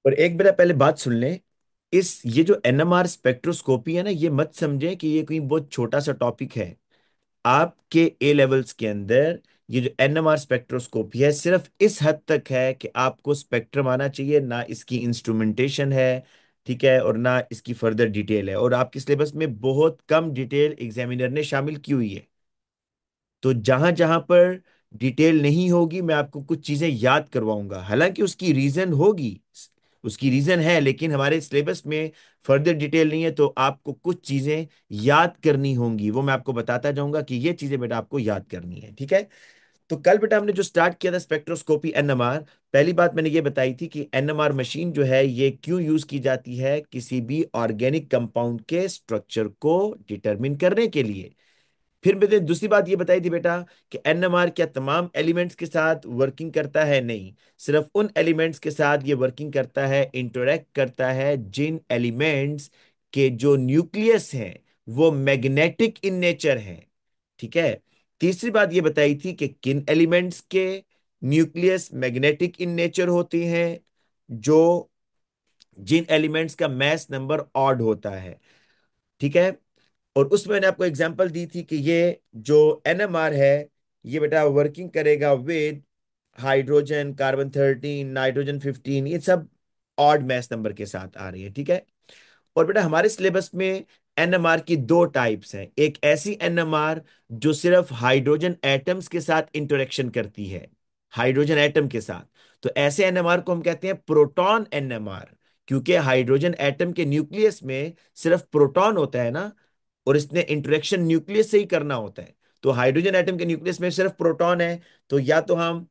और एक बेटा पहले बात सुन लें। इस ये जो एनएमआर स्पेक्ट्रोस्कोपी है ना, ये मत समझें कि ये कोई बहुत छोटा सा टॉपिक है। आपके ए लेवल्स के अंदर ये जो एनएमआर स्पेक्ट्रोस्कोपी है सिर्फ इस हद तक है कि आपको स्पेक्ट्रम आना चाहिए, ना इसकी इंस्ट्रूमेंटेशन है, ठीक है, और ना इसकी फर्दर डिटेल है। और आपके सिलेबस में बहुत कम डिटेल एग्जामिनर ने शामिल की हुई है। तो जहां जहां पर डिटेल नहीं होगी मैं आपको कुछ चीजें याद करवाऊंगा, हालांकि उसकी रीजन होगी, उसकी रीजन है, लेकिन हमारे सिलेबस में फर्दर डिटेल नहीं है, तो आपको कुछ चीजें याद करनी होंगी, वो मैं आपको बताता जाऊंगा कि ये चीजें बेटा आपको याद करनी है, ठीक है। तो कल बेटा हमने जो स्टार्ट किया था स्पेक्ट्रोस्कोपी एनएमआर, पहली बात मैंने ये बताई थी कि एनएमआर मशीन जो है ये क्यों यूज की जाती है, किसी भी ऑर्गेनिक कंपाउंड के स्ट्रक्चर को डिटरमिन करने के लिए। फिर मैंने दूसरी बात ये बताई थी बेटा कि एनएमआर क्या तमाम एलिमेंट्स के साथ वर्किंग करता है? नहीं, सिर्फ उन एलिमेंट्स के साथ ये वर्किंग करता है, इंटरेक्ट करता है जिन एलिमेंट्स के जो न्यूक्लियस हैं वो मैग्नेटिक इन नेचर हैं, ठीक है। तीसरी बात ये बताई थी कि किन एलिमेंट्स के न्यूक्लियस मैग्नेटिक इन नेचर होते हैं, जो जिन एलिमेंट्स का मैस नंबर ऑड होता है, ठीक है। और उसमें मैंने आपको एग्जांपल दी थी कि ये जो एनएमआर है ये बेटा वर्किंग करेगा विद हाइड्रोजन, कार्बन 13, नाइट्रोजन 15, ये सब ऑड मैस नंबर के साथ आ रही है, ठीक है। और बेटा हमारे सिलेबस में एनएमआर की दो टाइप्स हैं। एक ऐसी एनएमआर जो सिर्फ हाइड्रोजन एटम्स के साथ इंटरेक्शन करती है, हाइड्रोजन एटम के साथ, तो ऐसे एनएमआर को हम कहते हैं प्रोटॉन एनएमआर, क्योंकि हाइड्रोजन एटम के न्यूक्लियस में सिर्फ प्रोटॉन होता है ना, और इसने इंटरेक्शन न्यूक्लियस से ही करना होता है। तो हाइड्रोजन एटम के न्यूक्लियस में सिर्फ प्रोटॉन है, तो या तो हम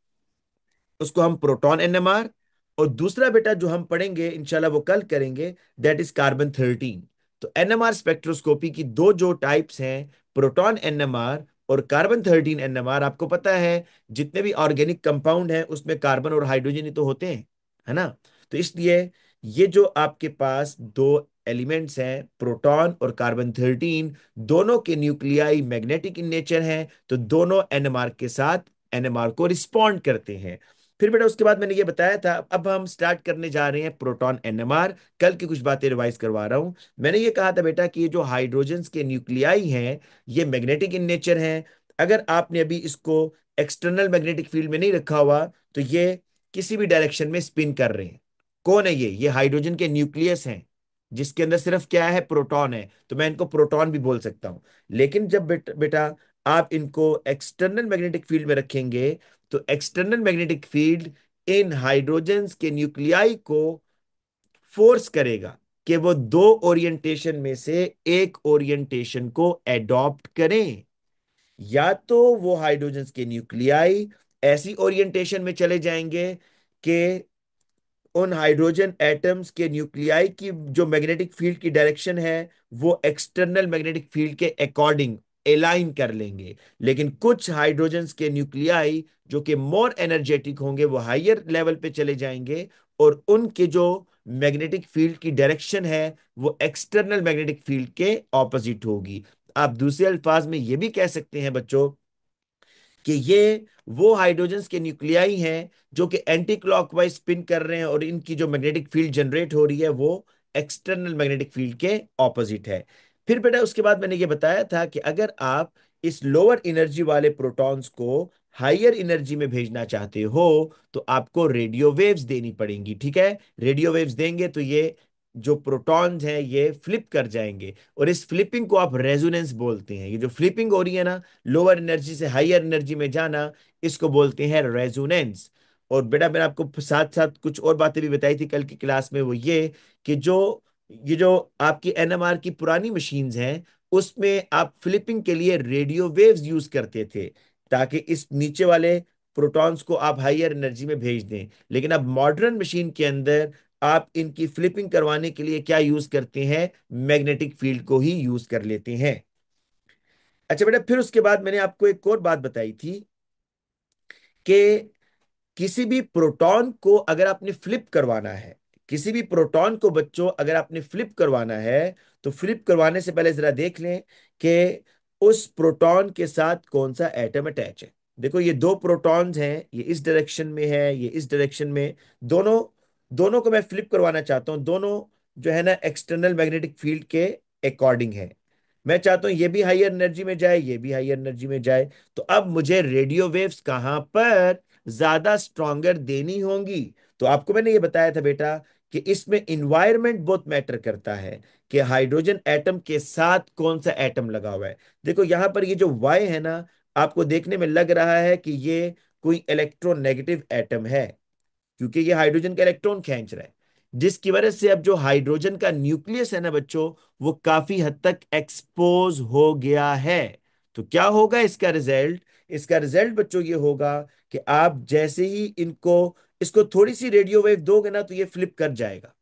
उसको हम प्रोटॉन एनएमआर, और दूसरा बेटा जो हम पढ़ेंगे इंशाल्लाह वो कल करेंगे, दैट इज कार्बन 13। तो एनएमआर स्पेक्ट्रोस्कोपी की दो जो टाइप्स हैं, प्रोटॉन एनएमआर और कार्बन 13 एनएमआर, आपको पता है जितने भी ऑर्गेनिक कंपाउंड हैं उसमें कार्बन और हाइड्रोजन ही तो होते हैं, है ना। तो इसलिए ये जो आपके पास दो एलिमेंट्स हैं प्रोटॉन और कार्बन 13, दोनों के न्यूक्लियाई मैग्नेटिक इन नेचर हैं, तो दोनों एनएमआर के साथ एनएमआर को रिस्पॉन्ड करते हैं। फिर बेटा उसके बाद मैंने ये बताया था, अब हम स्टार्ट करने जा रहे हैं प्रोटॉन एनएमआर। कल की कुछ बातें रिवाइज करवा रहा हूं। मैंने ये कहा था बेटा कि ये जो हाइड्रोजन्स के न्यूक्लियाई हैं ये मैग्नेटिक इन नेचर हैं। अगर आपने अभी इसको एक्सटर्नल मैग्नेटिक फील्ड में नहीं रखा हुआ तो ये किसी भी डायरेक्शन में स्पिन कर रहे हैं। कौन है ये हाइड्रोजन के न्यूक्लियस हैं, जिसके अंदर सिर्फ क्या है, प्रोटॉन है, तो मैं इनको प्रोटॉन भी बोल सकता हूं। लेकिन जब बेटा आप इनको एक्सटर्नल मैग्नेटिक फील्ड में रखेंगे, तो एक्सटर्नल मैग्नेटिक फील्ड इन हाइड्रोजन्स के न्यूक्लियाई को फोर्स करेगा कि वो दो ओरिएंटेशन में से एक ओरिएंटेशन को एडॉप्ट करें। या तो वो हाइड्रोजन्स के न्यूक्लियाई ऐसी ओरिएंटेशन में चले जाएंगे कि उन हाइड्रोजन एटम्स के न्यूक्लियाई की जो मैग्नेटिक फील्ड की डायरेक्शन है वो एक्सटर्नल मैग्नेटिक फील्ड के अकॉर्डिंग अलाइन कर लेंगे। लेकिन कुछ हाइड्रोजन्स के न्यूक्लियाई जो कि मोर एनर्जेटिक होंगे वो हायर लेवल पे चले जाएंगे, और उनके जो मैग्नेटिक फील्ड की डायरेक्शन है वो एक्सटर्नल मैग्नेटिक फील्ड के ऑपोजिट होगी। आप दूसरे अल्फाज में ये भी कह सकते हैं बच्चों कि ये वो हाइड्रोजन्स के न्यूक्लियाई हैं जो कि एंटी क्लॉकवाइज स्पिन कर रहे हैं, और इनकी जो मैग्नेटिक फील्ड जनरेट हो रही है वो एक्सटर्नल मैग्नेटिक फील्ड के ऑपोजिट है। फिर बेटा उसके बाद मैंने ये बताया था कि अगर आप इस लोअर एनर्जी वाले प्रोटॉन्स को हायर एनर्जी में भेजना चाहते हो तो आपको रेडियो वेव्स देनी पड़ेंगी, ठीक है। रेडियो वेव्स देंगे तो ये जो प्रोटॉन्स हैं ये फ्लिप कर जाएंगे, और इस फ्लिपिंग को आप रेजोनेंस बोलते हैं। ये जो फ्लिपिंग हो रही है ना, लोअर एनर्जी से हायर एनर्जी में जाना, इसको बोलते हैं रेजोनेंस। और बेटा मैंने आपको साथ साथ कुछ और बातें भी बताई थी कल की क्लास में, वो ये कि जो ये जो आपकी एनएमआर की पुरानी मशीन्स हैं उसमें आप फ्लिपिंग के लिए रेडियो वेव्स यूज करते थे, ताकि इस नीचे वाले प्रोटॉन्स को आप हायर एनर्जी में भेज दें। लेकिन अब मॉडर्न मशीन के अंदर आप इनकी फ्लिपिंग करवाने के लिए क्या यूज करते हैं, मैग्नेटिक फील्ड को ही यूज कर लेते हैं। अच्छा बेटा फिर उसके बाद मैंने आपको एक और बात बताई थी कि किसी भी प्रोटॉन को अगर आपने फ्लिप करवाना है, किसी भी प्रोटॉन को बच्चों अगर आपने फ्लिप करवाना है, तो फ्लिप करवाने से पहले जरा देख लें कि उस प्रोटॉन के साथ कौन सा एटम अटैच है। देखो ये दो प्रोटॉन्स हैं, ये इस डायरेक्शन में है, ये इस डायरेक्शन में, दोनों दोनों को मैं फ्लिप करवाना चाहता हूं, दोनों जो है ना एक्सटर्नल मैग्नेटिक फील्ड के अकॉर्डिंग है। मैं चाहता हूं ये भी हायर एनर्जी में जाए, ये भी हायर एनर्जी में जाए। तो अब मुझे रेडियो वेव्स कहां पर ज्यादा स्ट्रॉन्गर देनी होंगी? तो आपको मैंने ये बताया था बेटा कि इसमें इन्वायरमेंट बहुत मैटर करता है, कि हाइड्रोजन एटम के साथ कौन सा एटम लगा हुआ है। देखो यहां पर ये जो वाई है ना, आपको देखने में लग रहा है कि ये कोई इलेक्ट्रोनेगेटिव एटम है, क्योंकि ये हाइड्रोजन का इलेक्ट्रॉन खींच रहा है, जिसकी वजह से अब जो हाइड्रोजन का न्यूक्लियस है ना बच्चों, वो काफी हद तक एक्सपोज हो गया है। तो क्या होगा इसका रिजल्ट? इसका रिजल्ट बच्चों ये होगा कि आप जैसे ही इनको इसको थोड़ी सी रेडियो वेव दोगे ना, तो ये फ्लिप कर जाएगा,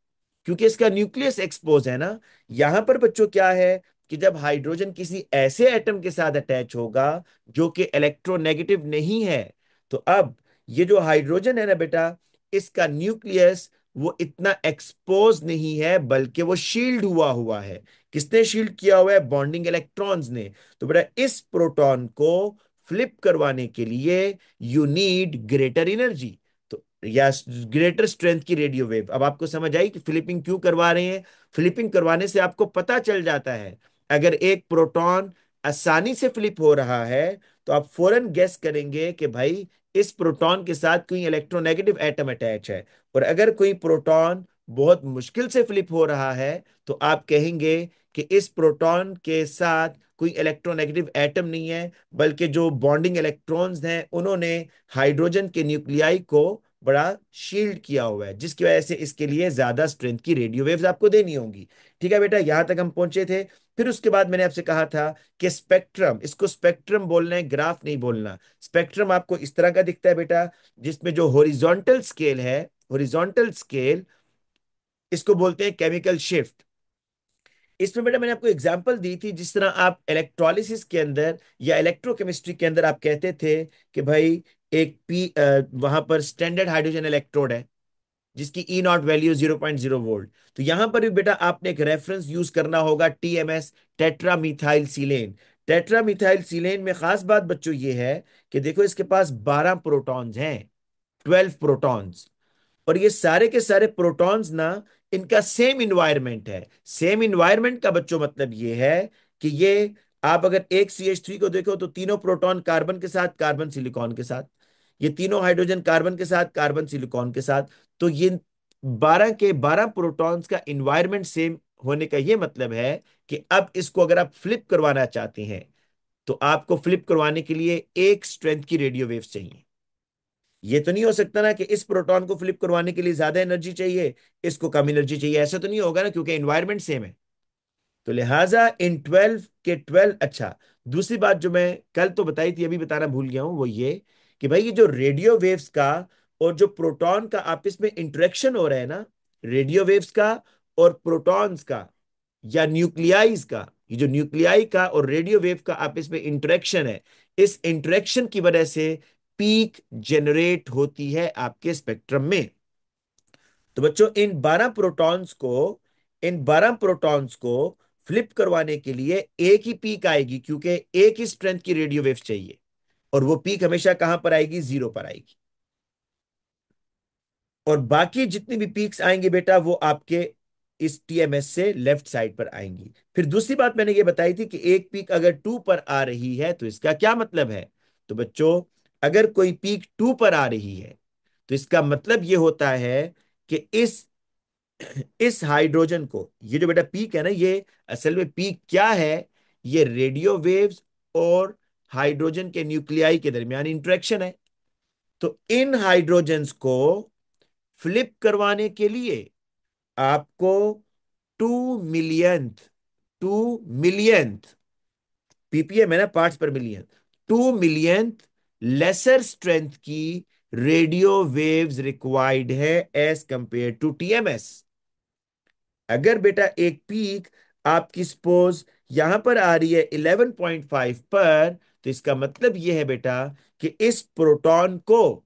क्योंकि इसका न्यूक्लियस एक्सपोज है ना। यहां पर बच्चों क्या है कि जब हाइड्रोजन किसी ऐसे एटम के साथ अटैच होगा जो कि इलेक्ट्रोनेगेटिव नहीं है, तो अब ये जो हाइड्रोजन है ना बेटा, इसका न्यूक्लियस वो इतना एक्सपोज नहीं है, बल्कि वो शील्ड हुआ हुआ है। किसने शील्ड किया हुआ है? बॉन्डिंग इलेक्ट्रॉन्स ने। तो बेटा इस प्रोटॉन को फ्लिप करवाने के लिए यू नीड ग्रेटर एनर्जी, तो या ग्रेटर स्ट्रेंथ की रेडियो वेव। अब आपको समझ आई कि फ्लिपिंग क्यों करवा रहे हैं? फ्लिपिंग करवाने से आपको पता चल जाता है, अगर एक प्रोटॉन आसानी से फ्लिप हो रहा है, तो आप फौरन गेस करेंगे कि भाई इस प्रोटॉन के साथ कोई इलेक्ट्रोनेगेटिव एटम अटैच है। और अगर कोई प्रोटॉन बहुत मुश्किल से फ्लिप हो रहा है, तो आप कहेंगे कि इस प्रोटॉन के साथ कोई इलेक्ट्रोनेगेटिव एटम नहीं है, बल्कि जो बॉन्डिंग इलेक्ट्रॉन्स हैं उन्होंने हाइड्रोजन के न्यूक्लियाई को बड़ा शील्ड किया हुआ है, जिसकी वजह से इसके लिए ज्यादा स्ट्रेंथ की रेडियो वेव्स आपको देनी होंगी। ठीक है बेटा, यहां तक हम पहुंचे थे। फिर उसके बाद मैंने आपसे कहा था कि स्पेक्ट्रम, इसको स्पेक्ट्रम बोलना है, ग्राफ नहीं बोलना। स्पेक्ट्रम आपको इस तरह का दिखता है बेटा, जिसमें जो हॉरिजॉन्टल स्केल है, हॉरिजॉन्टल स्केल, इसको बोलते हैं केमिकल शिफ्ट। इसमें बेटा मैंने आपको एग्जांपल दी थी, जिस तरह आप इलेक्ट्रोलिसिस के अंदर या इलेक्ट्रोकेमिस्ट्री के अंदर आप कहते थे कि भाई एक वहां पर स्टैंडर्ड हाइड्रोजन इलेक्ट्रोड है जिसकी ई नॉट वैल्यू 0.0 वोल्ट। तो यहां पर भी बेटा आपने एक रेफरेंस यूज करना होगा, TMS, tetra methyl silane. Tetra methyl silane में खास बात बच्चों ये है कि देखो इसके पास 12 प्रोटॉन्स हैं, 12 प्रोटॉन्स। और ये सारे के सारे प्रोटॉन्स ना, इनका सेम इन्वायरमेंट है। सेम इन्वायरमेंट का बच्चों मतलब ये है कि ये, आप अगर एक CH3 को देखो तो तीनों प्रोटॉन कार्बन के साथ, कार्बन सिलिकॉन के साथ, ये तीनों हाइड्रोजन कार्बन के साथ, कार्बन सिलिकॉन के साथ। तो ये 12 के 12 प्रोटॉन्स का इन्वायरमेंट सेम होने का ये मतलब है कि अब इसको अगर आप फ्लिप करवाना चाहते हैं, तो आपको फ्लिप करवाने के लिए एक स्ट्रेंथ की रेडियो वेव्स चाहिए। ये तो नहीं हो सकता ना कि इस प्रोटॉन को फ्लिप करवाने के लिए ज्यादा एनर्जी चाहिए, इसको कम एनर्जी चाहिए, ऐसा तो नहीं होगा ना, क्योंकि एनवायरमेंट सेम है। तो लिहाजा इन 12 के 12। अच्छा, दूसरी बात जो मैं कल तो बताई थी, अभी बताना भूल गया हूं, वो ये कि भाई ये जो रेडियो वेव्स का और जो प्रोटॉन का आपस में इंटरेक्शन हो रहा है ना, रेडियो वेव्स का और प्रोटॉन्स का या न्यूक्लियाइज का, ये जो न्यूक्लियाई का और रेडियो वेव का आपस में इंटरेक्शन है, इस इंटरेक्शन की वजह से पीक जनरेट होती है आपके स्पेक्ट्रम में। तो बच्चों इन 12 प्रोटॉन्स को फ्लिप करवाने के लिए एक ही पीक आएगी, क्योंकि एक ही स्ट्रेंथ की रेडियो वेव चाहिए। और वो पीक हमेशा कहां पर आएगी? 0 पर आएगी। और बाकी जितनी भी पीक्स आएंगे बेटा, वो आपके इस टीएमएस से लेफ्ट साइड पर आएंगी। फिर दूसरी बात मैंने ये बताई थी कि एक पीक अगर 2 पर आ रही है तो इसका क्या मतलब है? तो बच्चों, अगर कोई पीक 2 पर आ रही है, तो इसका मतलब ये होता है कि इस हाइड्रोजन को, ये जो बेटा पीक है ना, ये असल में पीक क्या है? ये रेडियो वेव्स और हाइड्रोजन के न्यूक्लियाई के दरमियान इंटरेक्शन है। तो इन हाइड्रोजन्स को फ्लिप करवाने के लिए आपको 2 मिलियंथ, 2 मिलियंथ पीपीएम है ना, पार्ट्स पर मिलियन, 2 मिलियंथ लेसर स्ट्रेंथ की रेडियो वेव्स रिक्वायर्ड है एज कंपेयर टू टीएमएस। अगर बेटा एक पीक आपकी सपोज यहां पर आ रही है 11.5 पर, तो इसका मतलब यह है बेटा कि इस प्रोटॉन को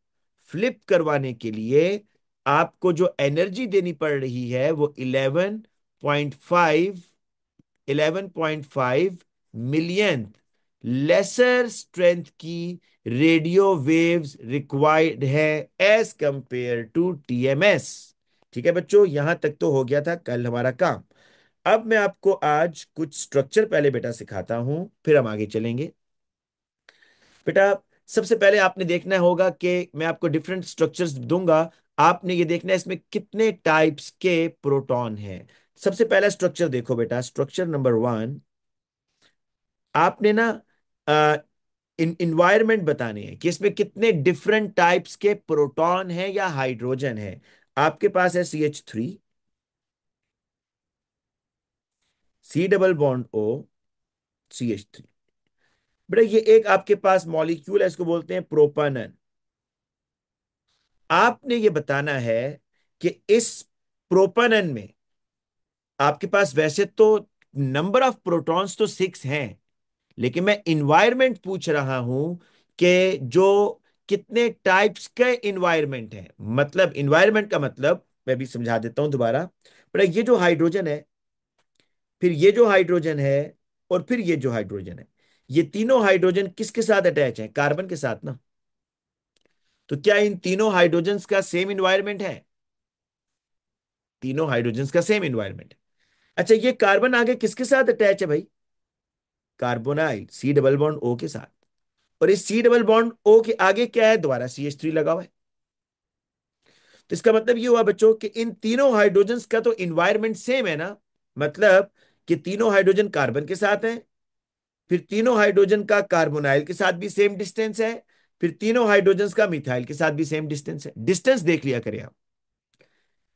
फ्लिप करवाने के लिए आपको जो एनर्जी देनी पड़ रही है वो 11.5 लेसर स्ट्रेंथ की रेडियो वेव्स रिक्वायर्ड है एज कंपेयर टू टीएमएस। ठीक है बच्चों, यहां तक तो हो गया था कल हमारा काम। अब मैं आपको आज कुछ स्ट्रक्चर पहले बेटा सिखाता हूं, फिर हम आगे चलेंगे। बेटा सबसे पहले आपने देखना होगा कि मैं आपको डिफरेंट स्ट्रक्चर्स दूंगा, आपने ये देखना है इसमें कितने टाइप्स के प्रोटॉन हैं। सबसे पहला स्ट्रक्चर देखो बेटा, स्ट्रक्चर नंबर 1। आपने ना इन्वायरमेंट बताने हैं कि इसमें कितने डिफरेंट टाइप्स के प्रोटॉन हैं या हाइड्रोजन है। आपके पास है CH3, C double bond O, CH3। बेटा ये एक आपके पास मॉलिक्यूल है, इसको बोलते हैं प्रोपानन। आपने ये बताना है कि इस प्रोपानन में आपके पास वैसे तो नंबर ऑफ प्रोटॉन्स तो 6 हैं, लेकिन मैं इन्वायरमेंट पूछ रहा हूं कि जो कितने टाइप्स के इन्वायरमेंट है। मतलब इन्वायरमेंट का मतलब मैं भी समझा देता हूं दोबारा। पर ये जो हाइड्रोजन है, फिर ये जो हाइड्रोजन है, और फिर ये जो हाइड्रोजन है, ये तीनों हाइड्रोजन किसके साथ अटैच है? कार्बन के साथ ना। तो क्या इन तीनों हाइड्रोजन्स का सेम इन्वायरमेंट है? तीनों हाइड्रोजन्स का सेम इन्वायरमेंट है। अच्छा, ये कार्बन आगे किसके साथ अटैच है भाई? Carbonyl, C double bond O के साथ। और इस C डबल बॉन्ड O के आगे क्या है? दोबारा CH3 लगा हुआ है। तो इसका मतलब ये हुआ बच्चों कि इन तीनों हाइड्रोजन्स का तो इन्वायरमेंट सेम है ना। मतलब कि तीनों हाइड्रोजन कार्बन के साथ हैं, फिर तीनों हाइड्रोजन का कार्बोनाइल के साथ भी सेम डिस्टेंस है, फिर तीनों हाइड्रोजन का मिथाइल के साथ भी सेम डिस्टेंस है। डिस्टेंस देख लिया करें आप।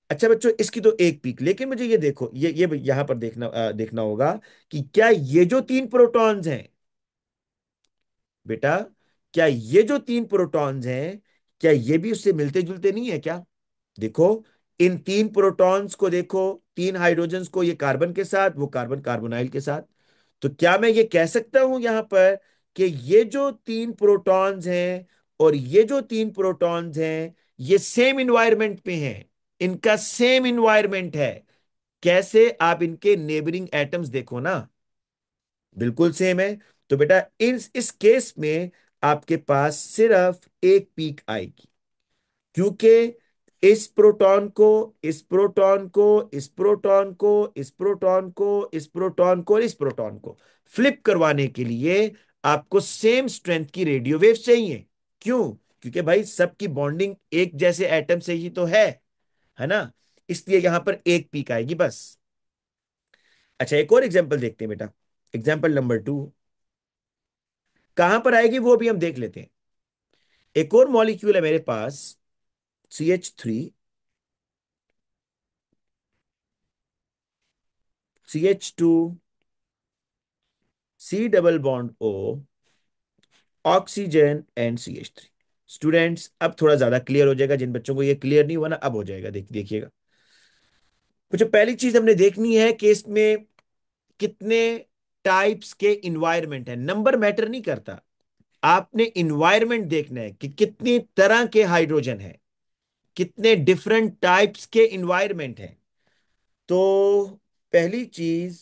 अच्छा बच्चों, इसकी तो एक पीक, लेकिन मुझे ये देखो, ये यहां पर देखना होगा कि क्या ये जो तीन प्रोटॉन्स हैं बेटा, क्या ये जो तीन प्रोटॉन्स हैं, क्या ये भी उससे मिलते जुलते नहीं है क्या? देखो, इन तीन प्रोटॉन्स को देखो, तीन हाइड्रोजन्स को, ये कार्बन के साथ, वो कार्बन कार्बोनाइल के साथ। तो क्या मैं ये कह सकता हूं यहां पर कि ये जो तीन प्रोटॉन्स हैं और ये जो तीन प्रोटॉन्स हैं, ये सेम इन्वायरमेंट पे हैं, इनका सेम इन्वायरमेंट है? कैसे? आप इनके नेबरिंग एटम्स देखो ना, बिल्कुल सेम है। तो बेटा इस केस में आपके पास सिर्फ एक पीक आएगी, क्योंकि इस प्रोटॉन को, इस प्रोटॉन को, इस प्रोटॉन को, इस प्रोटॉन को, इस प्रोटॉन को और इस प्रोटॉन को फ्लिप करवाने के लिए आपको सेम स्ट्रेंथ की रेडियो वेव चाहिए। क्यों? क्योंकि भाई सबकी बॉन्डिंग एक जैसे एटम से ही तो है ना। इसलिए यहां पर एक पीक आएगी बस। अच्छा, एक और एग्जांपल देखते हैं बेटा, एग्जांपल नंबर 2। कहां पर आएगी वो भी हम देख लेते हैं। एक और मॉलिक्यूल है मेरे पास, CH3, CH2, C double bond O, oxygen and CH3। Students अब थोड़ा ज्यादा क्लियर हो जाएगा, जिन बच्चों को ये क्लियर नहीं हुआ ना, अब हो जाएगा। देखिएगा, तो पहली चीज हमने देखनी है कि इसमें कितने टाइप्स के इन्वायरमेंट है। नंबर मैटर नहीं करता, आपने इन्वायरमेंट देखना है कि कितनी तरह के हाइड्रोजन है, कितने डिफरेंट टाइप्स के इन्वायरमेंट है। तो पहली चीज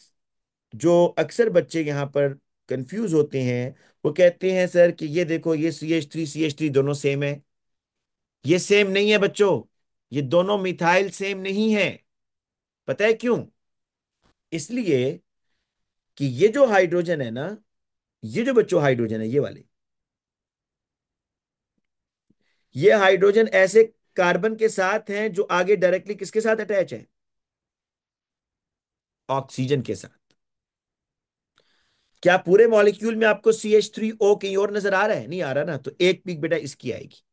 जो अक्सर बच्चे यहां पर कंफ्यूज होते हैं, वो कहते हैं सर कि ये देखो, ये CH3 दोनों सेम है। ये सेम नहीं है बच्चों, ये दोनों मिथाइल सेम नहीं है। पता है क्यों? इसलिए कि ये जो हाइड्रोजन है ना, ये जो बच्चों हाइड्रोजन है, ये वाले, ये हाइड्रोजन ऐसे कार्बन के साथ हैं जो आगे डायरेक्टली किसके साथ अटैच है? ऑक्सीजन के साथ। क्या पूरे मॉलिक्यूल में आपको CH3O कहीं और नजर आ रहा है? नहीं आ रहा ना। तो एक पीक बेटा इसकी आएगी,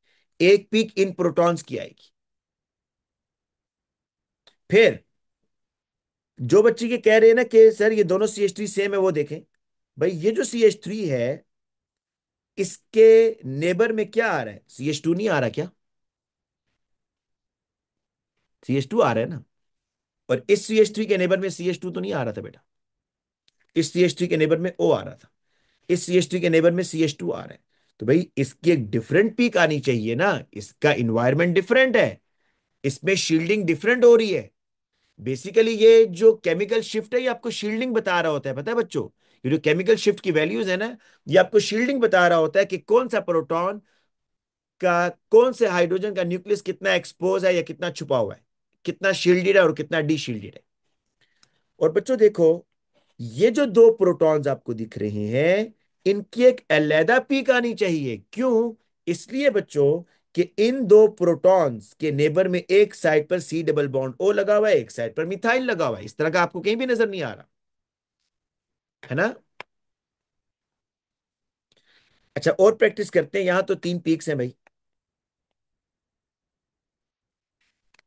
एक पीक इन प्रोटॉन्स की आएगी। फिर जो बच्चे ये कह रहे हैं ना कि सर ये दोनों CH3 सेम है, वो देखें भाई, ये जो CH3 है, इसके नेबर में क्या आ रहा है? CH2 नहीं आ रहा क्या? CH2 आ रहा है ना। और इस CH3 के नेबर में CH2 तो नहीं आ रहा था बेटा, इस CH3 के नेबर में O आ रहा था, इस CH3 के नेबर में CH2 आ रहा है। तो भाई इसकी एक डिफरेंट पीक आनी चाहिए ना, इसका इन्वायरमेंट डिफरेंट है, इसमें शील्डिंग डिफरेंट हो रही है। बेसिकली ये जो केमिकल शिफ्ट है, ये आपको शील्डिंग बता रहा होता है, पता है बच्चों? ये जो केमिकल शिफ्ट की वैल्यूज है ना, ये आपको शील्डिंग बता रहा होता है कि कौन सा प्रोटॉन का, कौन से हाइड्रोजन का न्यूक्लियस कितना एक्सपोज है या कितना छुपा हुआ है। कितना शील्डेड है और कितना डीशील्डेड है। और बच्चों देखो, ये जो दो प्रोटॉन्स आपको दिख रहे हैं, इनकी एक अलैदा पीक आनी चाहिए। क्यों? इसलिए बच्चों कि इन दो प्रोटॉन्स के नेबर में एक साइड पर सी डबल बॉन्ड ओ लगा हुआ है, एक साइड पर मिथाइल लगा हुआ है। इस तरह का आपको कहीं भी नजर नहीं आ रहा है ना। अच्छा, और प्रैक्टिस करते हैं। यहां तो तीन पीक्स हैं भाई।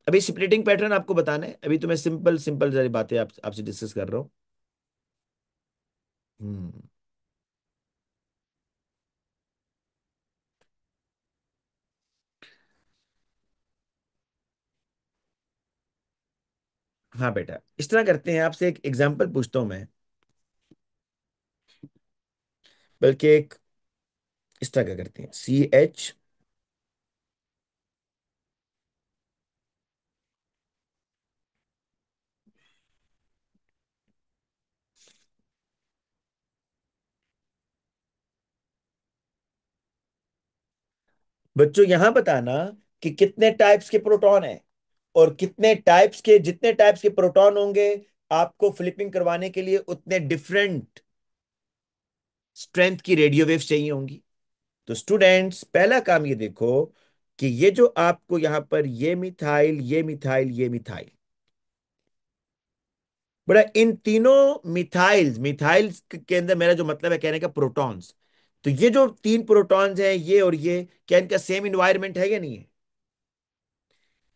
अभी स्प्लिटिंग पैटर्न आपको बताना है। अभी तो मैं सिंपल सिंपल सारी बातें आपसे डिस्कस कर रहा हूं। हम्म। हाँ बेटा, इस तरह करते हैं। आपसे एक एग्जांपल पूछता हूं मैं, बल्कि एक इस तरह का करते हैं। CH, बच्चों यहां बताना कि कितने टाइप्स के प्रोटॉन है, और कितने टाइप्स के, जितने टाइप्स के प्रोटॉन होंगे आपको फ्लिपिंग करवाने के लिए उतने डिफरेंट स्ट्रेंथ की रेडियो वेव्स चाहिए होंगी। तो स्टूडेंट्स, पहला काम ये देखो कि ये जो आपको यहां पर ये मिथाइल, ये मिथाइल, ये मिथाइल, बड़ा इन तीनों मिथाइल्स, मिथाइल्स के अंदर मेरा जो मतलब है कहने का प्रोटॉन्स, तो ये जो तीन प्रोटॉन्स हैं ये और ये, क्या इनका सेम इन्वायरमेंट है या नहीं है?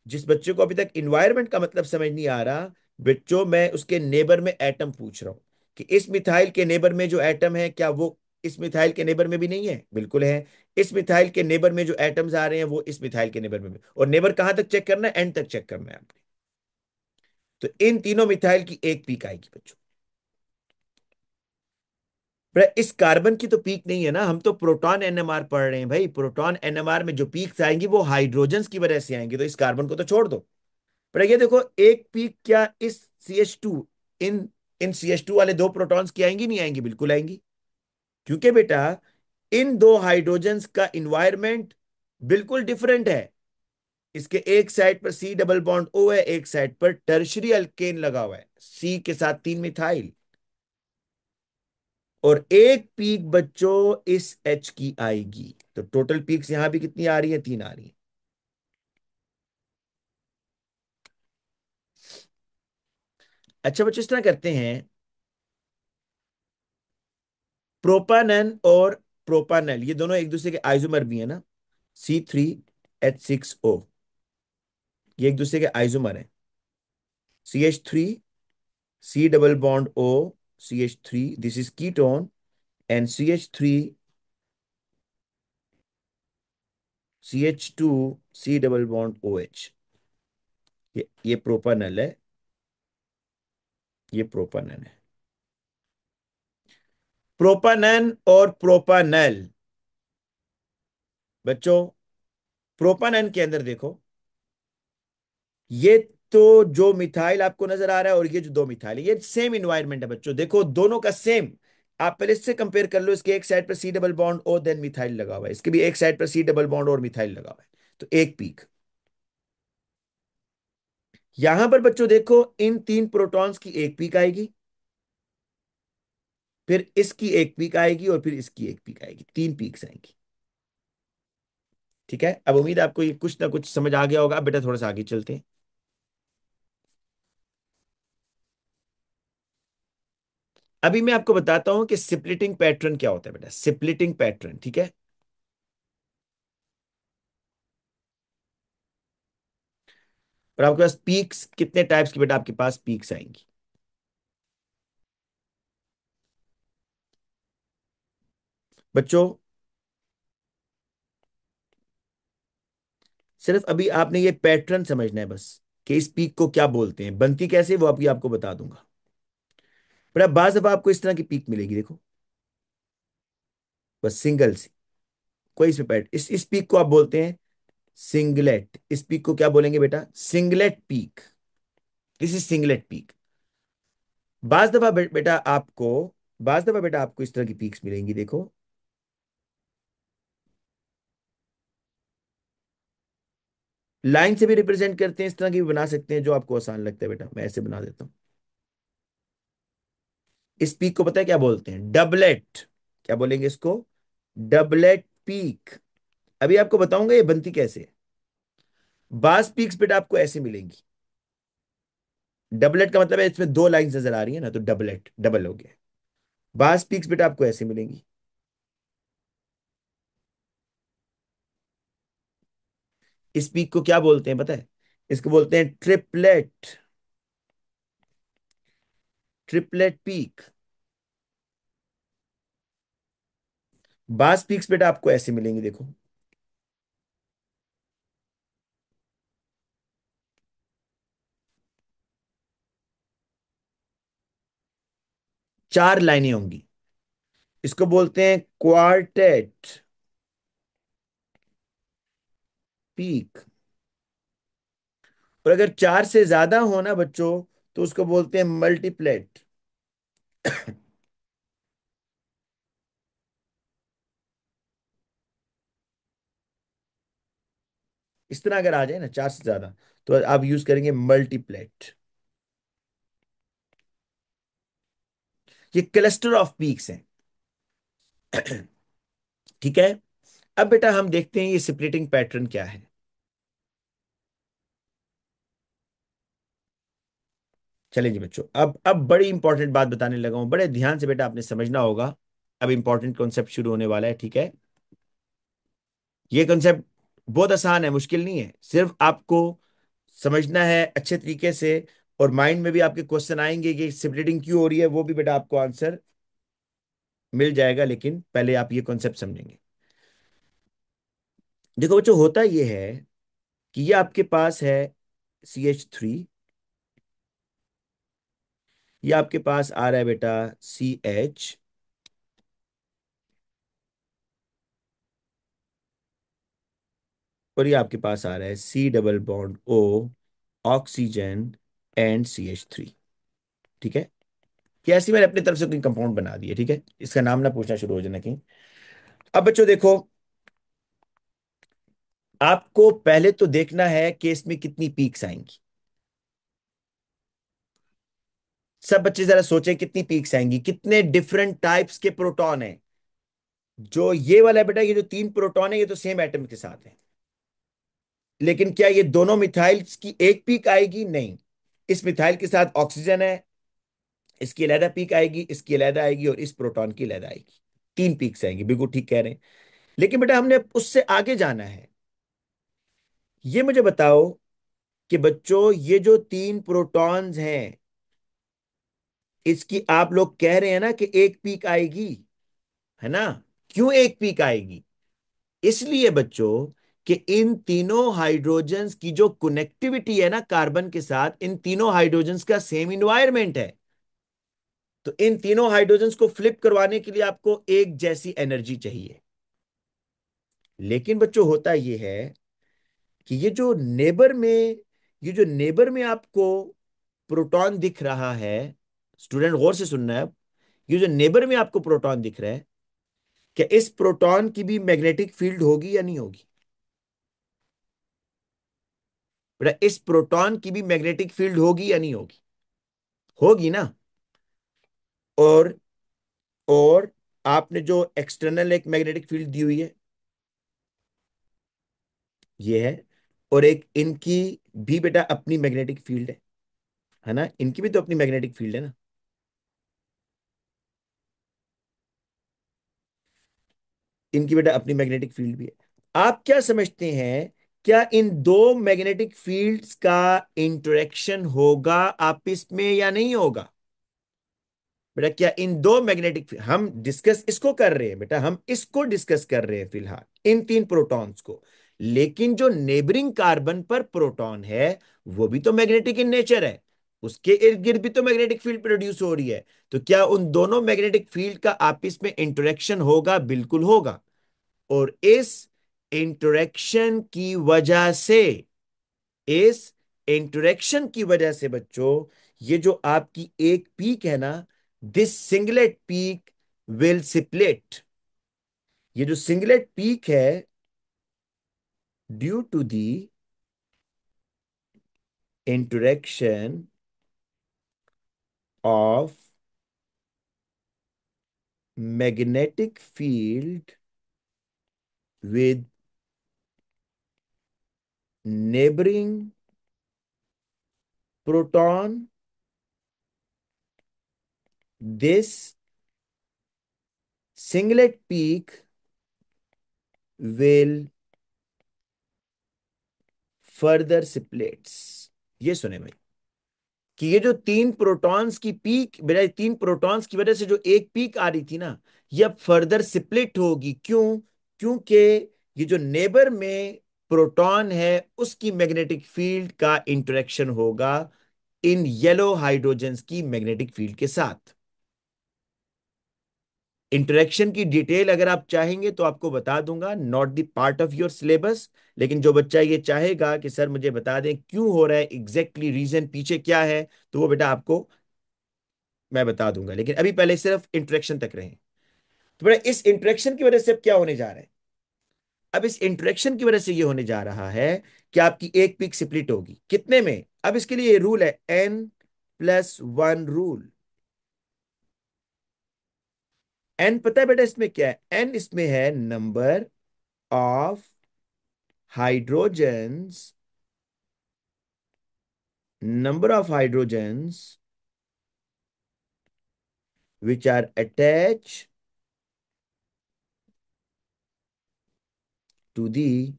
जिस बच्चे को अभी तक इन्वायरमेंट का मतलब समझ नहीं आ रहा, बच्चों मैं उसके नेबर में एटम पूछ रहा हूं कि इस मिथाइल के नेबर में जो एटम है क्या वो इस मिथाइल के नेबर में भी नहीं है? बिल्कुल है। इस मिथाइल के नेबर में जो एटम्स आ रहे हैं वो इस मिथाइल के नेबर में भी। और नेबर कहां तक चेक करना है? एंड तक चेक करना है आपने। तो इन तीनों मिथाइल की एक पीक आएगी बच्चों। पर इस कार्बन की तो पीक नहीं है ना, हम तो प्रोटॉन एनएमआर पढ़ रहे हैं भाई। प्रोटॉन एनएमआर में जो पीक्स आएंगी वो हाइड्रोजन्स की वजह से आएंगी, तो इस कार्बन को तो छोड़ दो। पर ये देखो, एक पीक क्या इस CH2, इन इन CH2 वाले दो प्रोटॉन्स की आएंगी? नहीं आएंगी? बिल्कुल आएंगी। क्योंकि बेटा इन दो हाइड्रोजन्स का इन्वायरमेंट बिल्कुल डिफरेंट है। इसके एक साइड पर सी डबल बॉन्ड ओ है, एक साइड पर टर्शरी अल्केन लगा हुआ है, सी के साथ तीन मिथाइल। और एक पीक बच्चों इस H की आएगी। तो टोटल पीक्स यहां भी कितनी आ रही है? तीन आ रही है। अच्छा बच्चों, इस तरह करते हैं। प्रोपानन और प्रोपानल ये दोनों एक दूसरे के आइसोमर भी है ना। C3H6O, ये एक दूसरे के आइसोमर है। CH3 C double bond O, CH3, this is ketone. And CH3CH2 C double bond OH, ये प्रोपानल है, ये प्रोपानन है। प्रोपानन और प्रोपानल बच्चों, प्रोपानन के अंदर देखो, ये तो जो मिथाइल आपको नजर आ रहा है और ये जो दो मिथाइल है, ये सेम इन्वायरमेंट है बच्चों। देखो दोनों का सेम। आप पहले इससे कंपेयर कर लो। इसके एक साइड पर सी डबल बॉन्ड और देन मिथाइल लगा हुआ है, इसके भी एक साइड पर सी डबल बॉन्ड और मिथाइल लगा हुआ है। तो एक पीक। यहां पर बच्चों देखो, इन तीन प्रोटॉन्स की एक पीक आएगी, फिर इसकी एक पीक आएगी, और फिर इसकी एक पीक आएगी। तीन पीक्स आएंगी। ठीक है, अब उम्मीद है आपको ये कुछ ना कुछ समझ आ गया होगा। अब बेटा थोड़ा सा आगे चलते हैं। अभी मैं आपको बताता हूं कि स्प्लिटिंग पैटर्न क्या होता है बेटा। स्प्लिटिंग पैटर्न, ठीक है। और आपके पास पीक्स कितने टाइप्स की बेटा? आपके पास पीक्स आएंगी बच्चों। सिर्फ अभी आपने ये पैटर्न समझना है बस, कि इस पीक को क्या बोलते हैं, बनती कैसे, वो अभी आपको बता दूंगा। पर अब बाज दफा आपको इस तरह की पीक मिलेगी, देखो, बस सिंगल सी, कोई इसमें पैट इस पीक को आप बोलते हैं सिंगलेट। इस पीक को क्या बोलेंगे बेटा? Singlet peak. This is singlet peak. बाज दफा बेटा आपको, बाज दफा बेटा आपको इस तरह की पीक्स मिलेंगी, देखो। लाइन से भी रिप्रेजेंट करते हैं, इस तरह की भी बना सकते हैं, जो आपको आसान लगता है बेटा। मैं ऐसे बना देता हूं। इस पीक को पता है क्या बोलते हैं? डबलेट। क्या बोलेंगे इसको? Doublet peak. अभी आपको बताऊंगा ये बनती कैसे है। बास पीक्स बेटा आपको ऐसे मिलेंगी। डबलेट का मतलब है इसमें दो लाइंस नजर आ रही है ना, तो डबलेट डबल हो गया। बास पीक्स बेटा आपको ऐसे मिलेंगी। इस पीक को क्या बोलते हैं पता है? इसको बोलते हैं ट्रिपलेट। Triplet peak. बास पीक्स बेटा आपको ऐसे मिलेंगी, देखो। चार लाइनें होंगी। इसको बोलते हैं क्वार्टेट पीक। और अगर चार से ज्यादा हो ना बच्चों, तो उसको बोलते हैं मल्टीप्लेट। इस तरह अगर आ जाए ना चार से ज्यादा, तो आप यूज करेंगे मल्टीप्लेट। ये क्लस्टर ऑफ पीक्स हैं। ठीक है। अब बेटा हम देखते हैं ये स्प्लिटिंग पैटर्न क्या है। चलिए जी बच्चों, अब बड़ी इंपॉर्टेंट बात बताने लगा हूं, बड़े ध्यान से बेटा आपने समझना होगा। अब इंपॉर्टेंट कॉन्सेप्ट शुरू होने वाला है, ठीक है। ये कॉन्सेप्ट बहुत आसान है, मुश्किल नहीं है, सिर्फ आपको समझना है अच्छे तरीके से। और माइंड में भी आपके क्वेश्चन आएंगे कि स्प्लिटिंग क्यों हो रही है, वो भी बेटा आपको आंसर मिल जाएगा, लेकिन पहले आप ये कॉन्सेप्ट समझेंगे। देखो बच्चों, होता ये है कि ये आपके पास है CH3। ये आपके पास आ रहा है बेटा CH। और ये आपके पास आ रहा है C double bond O, oxygen and CH3। ठीक है। कि ऐसे ही मैंने अपनी तरफ से कोई कंपाउंड बना दिया, ठीक है, इसका नाम ना पूछना शुरू हो जाना कहीं। अब बच्चों देखो, आपको पहले तो देखना है कि इसमें कितनी पीक्स आएंगी। सब बच्चे जरा सोचें कितनी पीक्स आएंगी, कितने डिफरेंट टाइप्स के प्रोटॉन हैं। जो ये वाला है बेटा, ये जो तीन प्रोटॉन है, ये तो सेम एटम के साथ है। लेकिन क्या ये दोनों मिथाइल्स की एक पीक आएगी? नहीं। इस मिथाइल के साथ ऑक्सीजन है, इसकी अलहदा पीक आएगी, इसकी अलहदा आएगी, और इस प्रोटॉन की अलहदा आएगी। तीन पीक्स आएंगी, बिल्कुल ठीक कह रहे हैं। लेकिन बेटा हमने उससे आगे जाना है। ये मुझे बताओ कि बच्चों ये जो तीन प्रोटॉन्स हैं, इसकी आप लोग कह रहे हैं ना कि एक पीक आएगी, है ना? क्यों एक पीक आएगी? इसलिए बच्चों कि इन तीनों हाइड्रोजन्स की जो कनेक्टिविटी है ना कार्बन के साथ, इन तीनों हाइड्रोजन्स का सेम इन्वायरमेंट है। तो इन तीनों हाइड्रोजन्स को फ्लिप करवाने के लिए आपको एक जैसी एनर्जी चाहिए। लेकिन बच्चों होता यह है कि ये जो नेबर में आपको प्रोटॉन दिख रहा है, स्टूडेंट गौर से सुनना है अब। ये जो नेबर में आपको प्रोटॉन दिख रहा है, क्या इस प्रोटॉन की भी मैग्नेटिक फील्ड होगी या नहीं होगी? बेटा इस प्रोटॉन की भी मैग्नेटिक फील्ड होगी या नहीं होगी? होगी ना। और और आपने जो एक्सटर्नल एक मैग्नेटिक फील्ड दी हुई है, ये है। और एक इनकी भी बेटा अपनी मैग्नेटिक फील्ड है ना, इनकी भी तो अपनी मैग्नेटिक फील्ड है ना। इनकी बेटा अपनी मैग्नेटिक फील्ड भी है। आप क्या समझते हैं, क्या इन दो मैग्नेटिक फील्ड्स का इंटरेक्शन होगा आपस में या नहीं होगा? बेटा क्या इन दो मैग्नेटिक, हम डिस्कस इसको कर रहे हैं बेटा, हम इसको डिस्कस कर रहे हैं फिलहाल इन तीन प्रोटॉन्स को। लेकिन जो नेबरिंग कार्बन पर प्रोटॉन है, वो भी तो मैग्नेटिक इन नेचर है। उसके इर्द गिर्द भी तो मैग्नेटिक फील्ड प्रोड्यूस हो रही है। तो क्या उन दोनों मैग्नेटिक फील्ड का आपस में इंटरेक्शन होगा? बिल्कुल होगा। और इस इंटरेक्शन की वजह से बच्चों, ये जो आपकी एक पीक है ना, this singlet peak will split. ये जो सिंगलेट पीक है, due to the interaction of magnetic field with neighboring proton. This singlet peak will further splits. ये सुने भाई, कि ये जो तीन प्रोटॉन्स की पीक बजाय तीन प्रोटॉन्स की वजह से जो एक पीक आ रही थी ना, ये अब फर्दर स्प्लिट होगी। क्यों? क्योंकि ये जो नेबर में प्रोटॉन है उसकी मैग्नेटिक फील्ड का इंटरेक्शन होगा इन येलो हाइड्रोजन्स की मैग्नेटिक फील्ड के साथ। इंटरेक्शन की डिटेल अगर आप चाहेंगे तो आपको बता दूंगा, not the part of your syllabus. लेकिन जो बच्चा ये चाहेगा कि सर मुझे बता दें क्यों हो रहा है, एग्जैक्टली रीजन पीछे क्या है, तो वो बेटा आपको मैं बता दूंगा। लेकिन अभी पहले सिर्फ इंटरेक्शन तक रहे। तो बेटा इस इंटरेक्शन की वजह से अब क्या होने जा रहा है? अब इस इंटरेक्शन की वजह से ये होने जा रहा है कि आपकी एक पीक स्प्लिट होगी कितने में। अब इसके लिए ये रूल है N+1 रूल। एन पता है बेटा इसमें क्या है? एन इसमें है number of hydrogens, number of hydrogens which are attached to the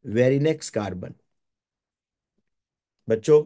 very next carbon। बच्चों,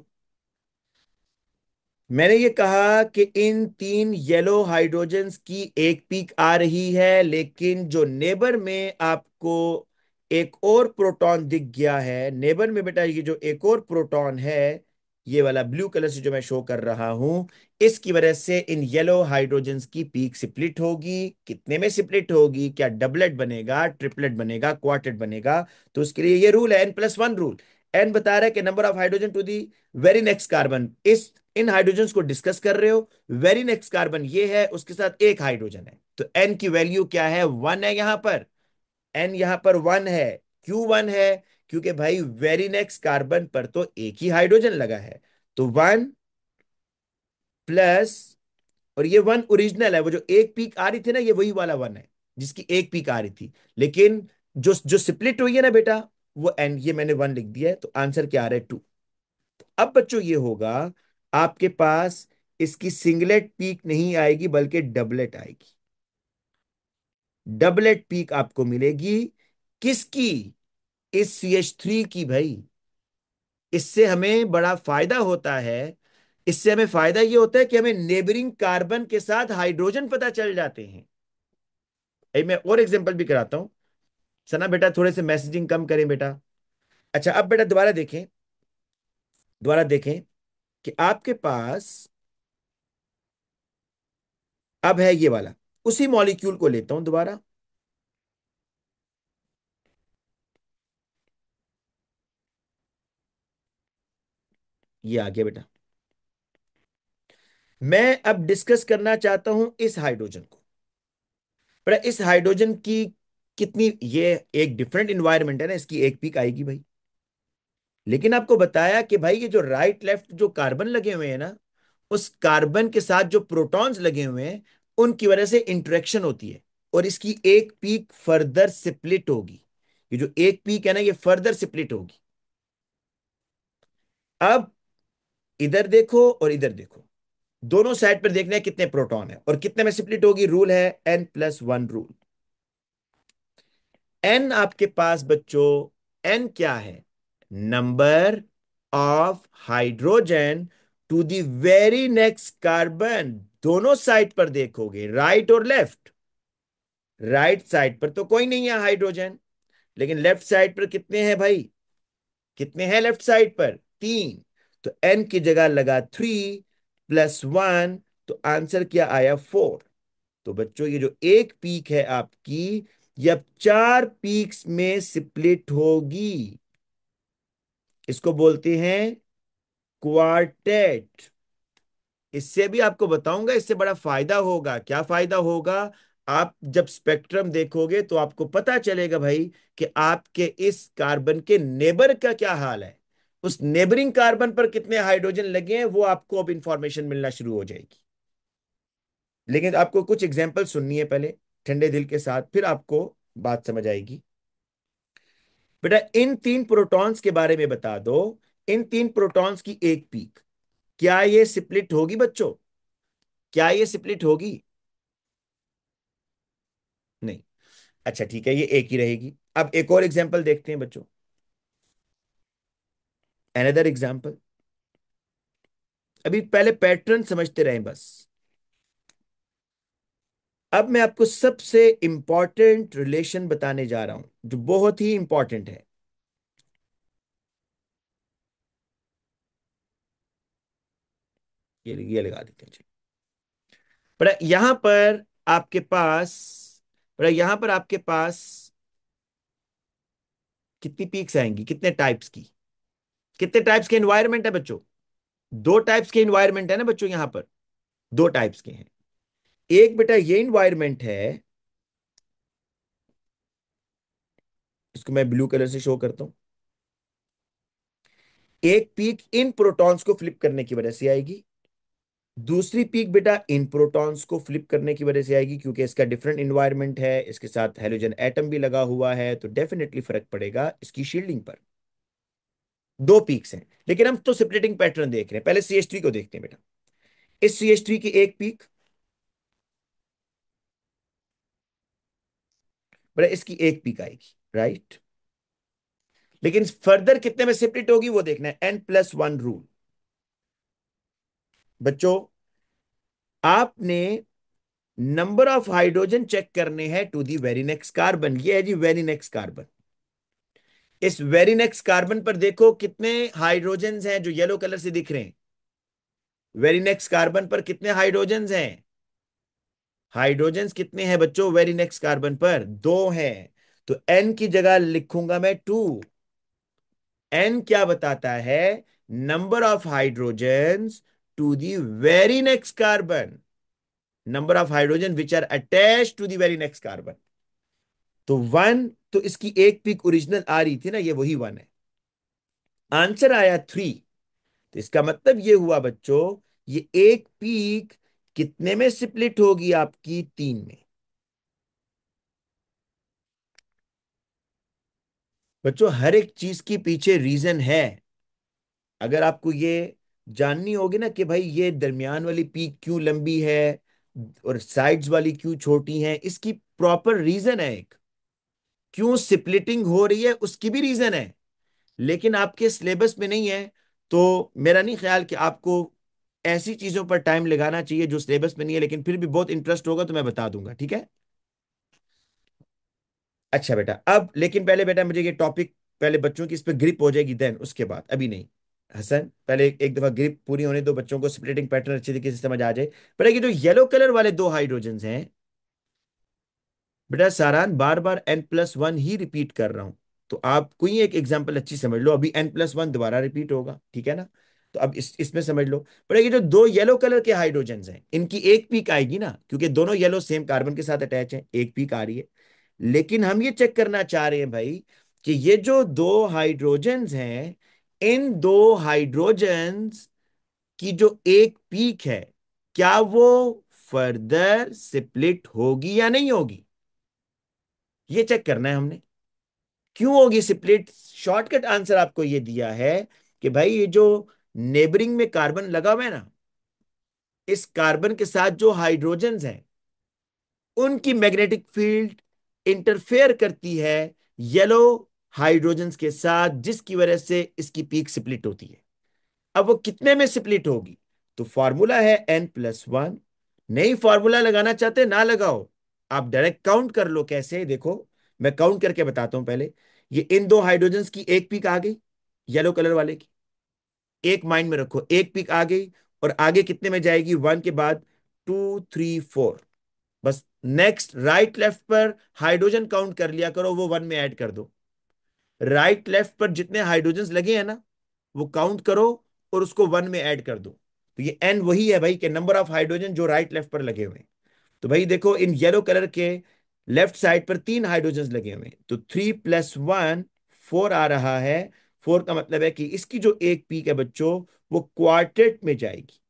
मैंने ये कहा कि इन तीन येलो हाइड्रोजन्स की एक पीक आ रही है, लेकिन जो नेबर में आपको एक और प्रोटॉन दिख गया है, नेबर में बेटा ये जो एक और प्रोटॉन है, ये वाला ब्लू कलर से जो मैं शो कर रहा हूं, इसकी वजह से इन येलो हाइड्रोजन्स की पीक स्प्लिट होगी। कितने में स्प्लिट होगी? क्या डबलेट बनेगा, ट्रिपलेट बनेगा, क्वार्टेट बनेगा? तो उसके लिए ये रूल है N+1 रूल। एन बता रहा है कि number of hydrogen to the very next carbon. इस इन हाइड्रोजन्स को डिस्कस कर रहे हो, वेरी नेक्स्ट कार्बन ये है, उसके साथ एक हाइड्रोजन है, तो एन की वैल्यू क्या है? 1 है यहां पर। एन यहां पर 1 है। क्यों 1 है? क्योंकि भाई वेरी नेक्स्ट कार्बन पर तो एक ही हाइड्रोजन लगा है। तो 1 प्लस, और ये 1 ओरिजिनल है, वो जो एक पीक आ रही थी ना, ये वही वाला 1 है जिसकी एक पीक आ रही थी। लेकिन जो जो स्प्लिट हुई है ना बेटा, वो एन, ये मैंने 1 लिख दिया है, तो आंसर क्या आ रहा है? 2। अब बच्चों ये होगा, आपके पास इसकी सिंगलेट पीक नहीं आएगी बल्कि डबलेट आएगी। डबलेट पीक आपको मिलेगी किसकी? इस CH3 की भाई। इससे हमें बड़ा फायदा होता है। इससे हमें फायदा ये होता है कि हमें नेबरिंग कार्बन के साथ हाइड्रोजन पता चल जाते हैं। अभी मैं और एग्जांपल भी कराता हूं। सना बेटा थोड़े से मैसेजिंग कम करें बेटा। अच्छा अब बेटा दोबारा देखें, दोबारा देखें कि आपके पास अब है ये वाला, उसी मॉलिक्यूल को लेता हूं दोबारा। ये आ गया बेटा। मैं अब डिस्कस करना चाहता हूं इस हाइड्रोजन को। पर इस हाइड्रोजन की कितनी, ये एक डिफरेंट इंवायरमेंट है ना, इसकी एक पीक आएगी भाई। लेकिन आपको बताया कि भाई ये जो राइट लेफ्ट जो कार्बन लगे हुए हैं ना, उस कार्बन के साथ जो प्रोटॉन्स लगे हुए हैं, उनकी वजह से इंटरेक्शन होती है, और इसकी एक पीक फर्दर स्प्लिट होगी। ये जो एक पीक है ना, ये फर्दर स्प्लिट होगी। अब इधर देखो और इधर देखो, दोनों साइड पर देखना है कितने प्रोटॉन है और कितने में स्प्लिट होगी। रूल है N+1 रूल। एन आपके पास बच्चों, एन क्या है? Number of hydrogen to the very next carbon. दोनों साइड पर देखोगे, राइट और लेफ्ट। राइट साइड पर तो कोई नहीं है हाइड्रोजन, लेकिन लेफ्ट साइड पर कितने हैं भाई? कितने हैं लेफ्ट साइड पर? 3। तो एन की जगह लगा 3+1, तो आंसर क्या आया? 4। तो बच्चों ये जो एक पीक है आपकी, ये अब 4 पीक्स में स्प्लिट होगी। इसको बोलते हैं क्वार्टेट। इससे भी आपको बताऊंगा, इससे बड़ा फायदा होगा। क्या फायदा होगा? आप जब स्पेक्ट्रम देखोगे तो आपको पता चलेगा भाई कि आपके इस कार्बन के नेबर का क्या हाल है। उस नेबरिंग कार्बन पर कितने हाइड्रोजन लगे हैं वो आपको अब इंफॉर्मेशन मिलना शुरू हो जाएगी। लेकिन आपको कुछ एग्जांपल सुननी है पहले, ठंडे दिल के साथ, फिर आपको बात समझ आएगी। बेटा इन तीन प्रोटॉन्स के बारे में बता दो। इन तीन प्रोटॉन्स की एक पीक, क्या ये स्प्लिट होगी बच्चों? क्या ये स्प्लिट होगी? नहीं। अच्छा ठीक है, ये एक ही रहेगी। अब एक और एग्जांपल देखते हैं बच्चों। Another example. अभी पहले पैटर्न समझते रहें बस। अब मैं आपको सबसे इंपॉर्टेंट रिलेशन बताने जा रहा हूं जो बहुत ही इंपॉर्टेंट है। ये लगा देते हैं। पर यहां पर आपके पास पर यहां पर आपके पास कितनी पीक्स आएंगी, कितने टाइप्स की? कितने टाइप्स के एनवायरनमेंट है बच्चों? दो टाइप्स के एनवायरनमेंट है ना बच्चों यहां पर। दो टाइप्स के हैं। एक बेटा ये एनवायरनमेंट है, इसको मैं ब्लू कलर से शो करता हूं। एक पीक इन प्रोटॉन्स को फ्लिप करने की वजह से आएगी। दूसरी पीक बेटा इन प्रोटॉन्स को फ्लिप करने की वजह से आएगी, क्योंकि इसका डिफरेंट इन्वायरमेंट है, इसके साथ हेलोजन एटम भी लगा हुआ है, तो डेफिनेटली फर्क पड़ेगा इसकी शील्डिंग पर। दो पीक्स हैं, लेकिन हम तो सेपरेटिंग पैटर्न देख रहे हैं। पहले CH3 को देखते हैं बेटा। इस CH3 की एक पीक, बेटा इसकी एक पीक आएगी, राइट। लेकिन फर्दर कितने में सेपरेट होगी वो देखना है, N+1 रूल। बच्चों आपने नंबर ऑफ हाइड्रोजन चेक करने हैं to the very next carbon. ये है जी वेरी नेक्स्ट कार्बन। इस वेरी नेक्स्ट कार्बन पर देखो कितने हाइड्रोजन्स हैं जो येलो कलर से दिख रहे हैं। वेरी नेक्स्ट कार्बन पर कितने हाइड्रोजन्स हैं? हाइड्रोजन्स कितने हैं बच्चों वेरी नेक्स्ट कार्बन पर? दो हैं। तो N की जगह लिखूंगा मैं 2। N क्या बताता है? Number of hydrogens to the very next carbon. Number of hydrogen which are attach to the very next carbon. तो 1, तो इसकी एक पीक ओरिजिनल आ रही थी ना, ये वही 1 है। आंसर आया 3। तो इसका मतलब ये हुआ बच्चों, ये एक पीक कितने में स्प्लिट होगी आपकी? 3 में। बच्चों हर एक चीज के पीछे रीजन है। अगर आपको ये जाननी होगी ना कि भाई ये दरमियान वाली पीक क्यों लंबी है और साइड्स वाली क्यों छोटी है, इसकी प्रॉपर रीजन है एक। क्यों स्प्लिटिंग हो रही है उसकी भी रीजन है, लेकिन आपके सिलेबस में नहीं है। तो मेरा नहीं ख्याल कि आपको ऐसी चीजों पर टाइम लगाना चाहिए जो सिलेबस में नहीं है, लेकिन फिर भी बहुत इंटरेस्ट होगा तो मैं बता दूंगा, ठीक है। अच्छा बेटा, अब लेकिन पहले बेटा मुझे ये टॉपिक, पहले बच्चों की इस पे ग्रिप हो जाएगी देन उसके बाद, अभी नहीं। हसन पहले एक दफा ग्रिप पूरी होने दो, बच्चों को स्प्लिटिंग पैटर्न अच्छे तरीके से समझ आ जाए। बेटा ये जो येलो कलर वाले दो हाइड्रोजन हैं, बेटा सारान बार बार N+1 ही रिपीट कर रहा हूं। तो आप कोई एक एग्जांपल अच्छी समझ लो, अभी N+1 दोबारा रिपीट होगा, ठीक है ना। तो अब इसमें समझ लो। बेटा ये जो दो येलो कलर के हाइड्रोजन हैं इनकी एक पीक आएगी ना, क्योंकि दोनों येलो सेम कार्बन के साथ अटैच है, एक पीक आ रही है। लेकिन हम ये चेक करना चाह रहे हैं भाई कि ये जो दो हाइड्रोजन्स हैं, इन दो हाइड्रोजन्स की जो एक पीक है, क्या वो फर्दर स्प्लिट होगी या नहीं होगी? ये चेक करना है हमने। क्यों होगी स्प्लिट? शॉर्टकट आंसर आपको ये दिया है कि भाई ये जो नेबरिंग में कार्बन लगा हुआ है ना, इस कार्बन के साथ जो हाइड्रोजन्स हैं उनकी मैग्नेटिक फील्ड इंटरफेयर करती है येलो हाइड्रोजन्स के साथ, जिसकी वजह से इसकी पीक स्प्लिट होती है। अब वो कितने में स्प्लिट होगी? तो फॉर्मूला है N+1। नहीं फॉर्मूला लगाना चाहते ना लगाओ, आप डायरेक्ट काउंट कर लो। कैसे देखो, मैं काउंट करके बताता हूं पहले। ये इन दो हाइड्रोजन्स की एक पीक आ गई, येलो कलर वाले की। एक माइंड में रखो, एक पीक आ गई, और आगे कितने में जाएगी? 1 के बाद 2 3 4। बस नेक्स्ट राइट लेफ्ट पर हाइड्रोजन काउंट कर लिया करो, वो 1 में ऐड कर दो। राइट लेफ्ट पर जितने हाइड्रोजन लगे हैं ना, वो काउंट करो और उसको 1 में ऐड कर दो। तो ये N वही है भाई, के नंबर ऑफ हाइड्रोजन जो राइट लेफ्ट पर लगे हुए हैं। तो भाई देखो, इन येलो कलर के लेफ्ट साइड पर तीन हाइड्रोजन लगे हुए हैं, तो 3 + 1 4 आ रहा है। 4 का मतलब है कि इसकी जो एक पीक है बच्चों, वो क्वार्टेट में जाएगी।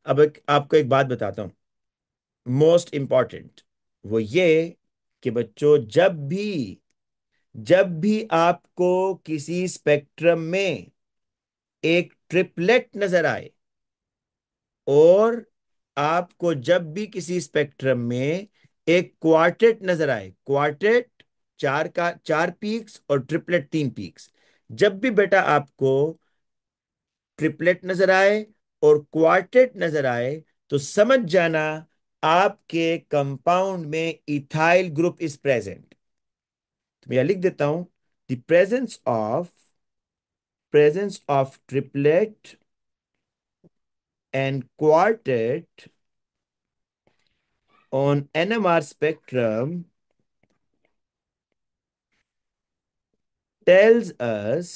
अब आपको एक बात बताता हूं, मोस्ट इंपॉर्टेंट, वो ये कि बच्चों, जब भी आपको किसी स्पेक्ट्रम में एक ट्रिपलेट नजर आए, और आपको जब भी किसी स्पेक्ट्रम में एक क्वार्टेट नजर आए, क्वार्टेट चार पीक्स और ट्रिपलेट तीन पीक्स, जब भी बेटा आपको ट्रिपलेट नजर आए और क्वार्टेट नजर आए, तो समझ जाना आपके कंपाउंड में इथाइल ग्रुप इज प्रेजेंट। तो मैं यह लिख देता हूं, the presence of triplet and quartet on NMR spectrum tells us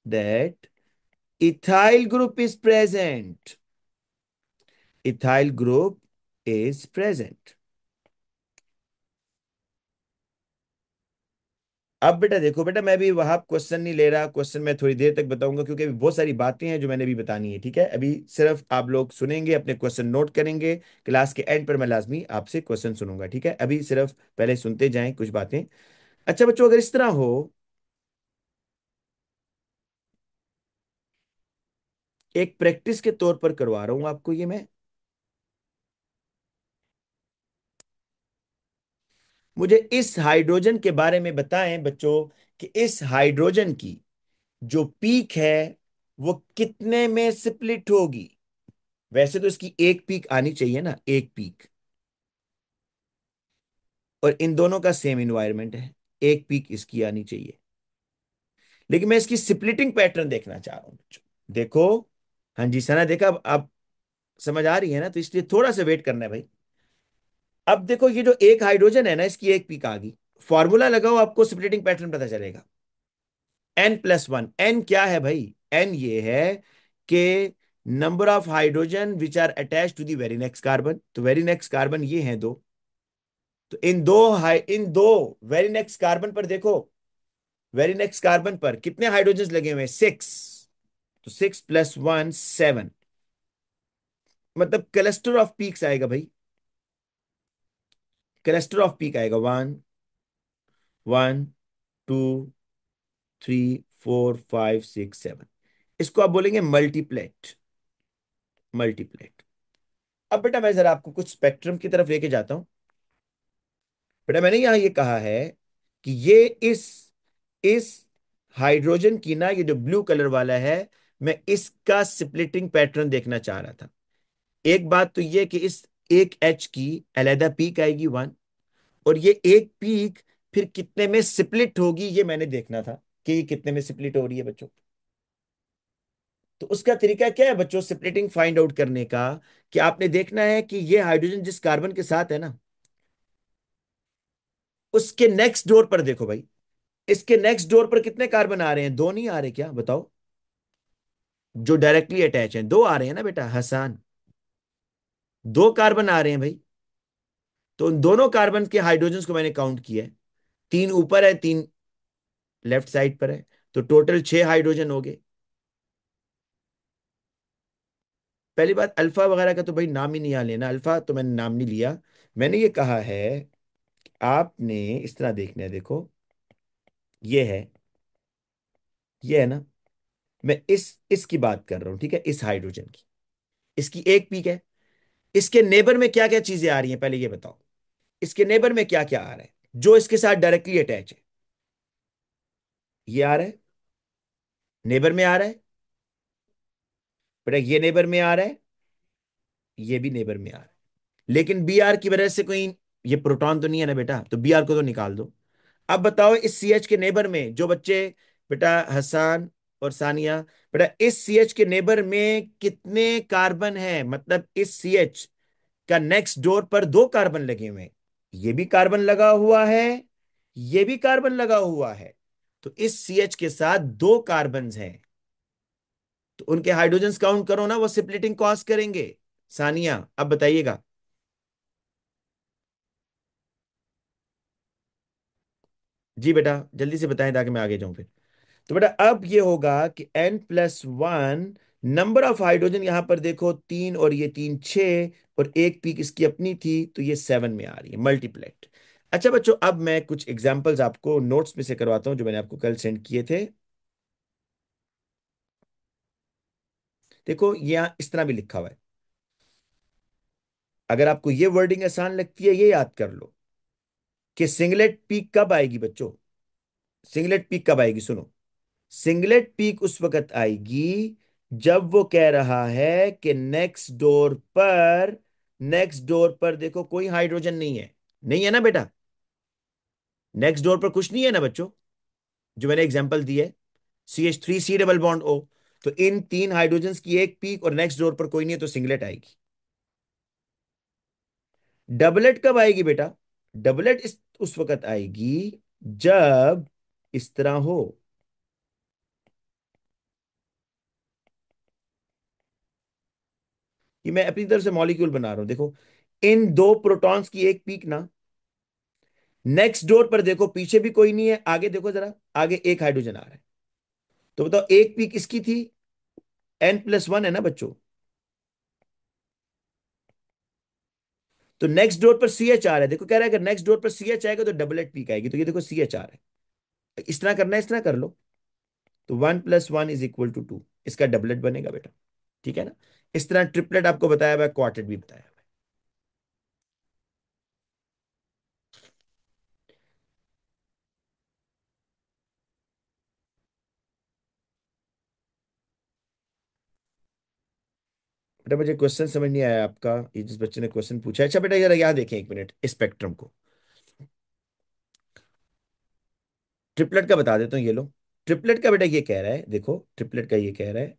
that ethyl group is present. Ethyl group is present. अब बेटा देखो बेटा, मैं भी वहां क्वेश्चन नहीं ले रहा, क्वेश्चन मैं थोड़ी देर तक बताऊंगा, क्योंकि अभी बहुत सारी बातें हैं जो मैंने भी बतानी है। ठीक है, अभी सिर्फ आप लोग सुनेंगे, अपने क्वेश्चन नोट करेंगे, क्लास के एंड पर मैं लाजमी आपसे क्वेश्चन सुनूंगा। ठीक है, अभी सिर्फ पहले सुनते जाएं कुछ बातें। अच्छा बच्चों, अगर इस तरह हो, एक प्रैक्टिस के तौर पर करवा रहा हूं आपको ये मैं, मुझे इस हाइड्रोजन के बारे में बताएं बच्चों, कि इस हाइड्रोजन की जो पीक है वो कितने में स्प्लिट होगी। वैसे तो इसकी एक पीक आनी चाहिए ना, एक पीक, और इन दोनों का सेम इन्वायरमेंट है, एक पीक इसकी आनी चाहिए। लेकिन मैं इसकी स्प्लिटिंग पैटर्न देखना चाह रहा हूं बच्चों। देखो, हाँ जी सना, देखा अब आप समझ आ रही है ना, तो इसलिए थोड़ा सा वेट करना है भाई। अब देखो, ये जो एक हाइड्रोजन है ना, इसकी एक पीक आ गई। फॉर्मूला लगाओ, आपको स्प्लिटिंग पैटर्न पता चलेगा। n+1, एन क्या है भाई? एन ये है कि number of hydrogen which are attach to the very next carbon. तो वेरी नेक्स्ट कार्बन ये हैं दो, तो इन दो वेरी नेक्स्ट कार्बन पर देखो, वेरी नेक्स्ट कार्बन पर कितने हाइड्रोजन लगे हुए हैं? 6। तो 6 + 1 7, मतलब क्लस्टर ऑफ पीक्स आएगा भाई, क्लस्टर ऑफ पीक आएगा। 1 1 2 3 4 5 6 7, इसको आप बोलेंगे मल्टीप्लेट। मल्टीप्लेट। अब बेटा मैं जरा आपको कुछ स्पेक्ट्रम की तरफ लेके जाता हूं। बेटा मैंने यहां ये कहा है कि ये इस हाइड्रोजन की ना, ये जो ब्लू कलर वाला है, मैं इसका स्प्लिटिंग पैटर्न देखना चाह रहा था। एक बात तो ये कि इस एक एच की अलहदा पीक आएगी 1, और ये एक पीक फिर कितने में स्प्लिट होगी, ये मैंने देखना था कि ये कितने में स्प्लिट हो रही है बच्चों। तो उसका तरीका क्या है बच्चों स्प्लिटिंग फाइंड आउट करने का? कि आपने देखना है कि ये हाइड्रोजन जिस कार्बन के साथ है ना, उसके नेक्स्ट डोर पर देखो भाई, इसके नेक्स्ट डोर पर कितने कार्बन आ रहे हैं? दो नहीं आ रहे क्या, बताओ? जो डायरेक्टली अटैच हैं, दो आ रहे हैं ना बेटा हसन, दो कार्बन आ रहे हैं भाई। तो उन दोनों कार्बन के हाइड्रोजन को मैंने काउंट किया है, तीन ऊपर है, तीन लेफ्ट साइड पर है, तो टोटल 6 हाइड्रोजन हो गए। पहली बात, अल्फा वगैरह का तो भाई नाम ही नहीं आ लेना, अल्फा तो मैंने नाम नहीं लिया। मैंने ये कहा है, आपने इस तरह देखना है, देखो ये है ना, मैं इसकी बात कर रहा हूं, ठीक है, इस हाइड्रोजन की, इसकी एक पीक है। इसके नेबर में क्या क्या चीजें आ रही हैं, पहले ये बताओ, इसके नेबर में क्या क्या आ रहा है जो इसके साथ डायरेक्टली अटैच है? ये आ रहा है, नेबर में आ रहा है बेटा, ये नेबर में आ रहा है, ये भी नेबर में आ रहा है। लेकिन बी आर की वजह से कोई, ये प्रोटॉन तो नहीं है ना बेटा, तो बी आर को तो निकाल दो। अब बताओ, इस सी एच के नेबर में जो बच्चे, बेटा हसन और सानिया, बेटा इस सी एच के नेबर में कितने कार्बन हैं? मतलब इस सी एच का नेक्स्ट डोर पर दो कार्बन लगे हुए हैं, ये भी कार्बन लगा हुआ है, ये भी कार्बन लगा हुआ है, तो इस CH के साथ दो कार्बन हैं, तो उनके हाइड्रोजन्स काउंट करो ना, वो स्प्लिटिंग कॉज करेंगे। सानिया अब बताइएगा। जी बेटा जल्दी से बताएं ताकि मैं आगे जाऊं फिर। तो बेटा अब ये होगा कि N+1, नंबर ऑफ हाइड्रोजन यहां पर देखो तीन, और ये तीन छह, और एक पीक इसकी अपनी थी, तो ये 7 में आ रही है मल्टीप्लेट। अच्छा बच्चों, अब मैं कुछ एग्जांपल्स आपको नोट्स में से करवाता हूं जो मैंने आपको कल सेंड किए थे। देखो यहां इस तरह भी लिखा हुआ है। अगर आपको ये वर्डिंग आसान लगती है, ये याद कर लो कि सिंगलेट पीक कब आएगी बच्चों। सिंगलेट पीक कब आएगी, सुनो। सिंगलेट पीक उस वक्त आएगी जब वो कह रहा है कि नेक्स्ट डोर पर देखो कोई हाइड्रोजन नहीं है। नहीं है ना बेटा, नेक्स्ट डोर पर कुछ नहीं है ना बच्चों, जो मैंने एग्जांपल दी है। CH3 C double bond O। तो इन तीन हाइड्रोजन्स की एक पीक और नेक्स्ट डोर पर कोई नहीं है, तो सिंगलेट आएगी। डबलेट कब आएगी बेटा। डबलेट उस वक्त आएगी जब इस तरह हो, कि मैं अपनी तरफ से मॉलिक्यूल बना रहा हूं, देखो इन दो प्रोटॉन्स की एक पीक ना, नेक्स्ट डोर पर देखो पीछे भी कोई नहीं है, आगे देखो जरा, आगे एक हाइड्रोजन आ रहा है, तो बताओ एक पीक इसकी थी, N+1 है ना बच्चों। तो नेक्स्ट डोर पर CH आ रहा है, देखो कह रहा है अगर नेक्स्ट डोर पर CH आएगा तो डबलेट पीक आएगी, तो ये देखो CH आ रहा है। इस तरह करना है, इस तरह कर लो, तो 1+1 = 2, इसका डबलेट बनेगा बेटा। ठीक है ना। इस तरह ट्रिपलेट आपको बताया हुआ है, क्वार्टेट भी बताया हुआ है। बेटा मुझे क्वेश्चन समझ नहीं आया आपका, ये जिस बच्चे ने क्वेश्चन पूछा है। अच्छा बेटा जरा यहाँ देखें एक मिनट स्पेक्ट्रम को। ट्रिपलेट का बता देता हूँ, ये लो। ट्रिपलेट का बेटा ये कह रहा है, देखो ट्रिपलेट का ये कह रहा है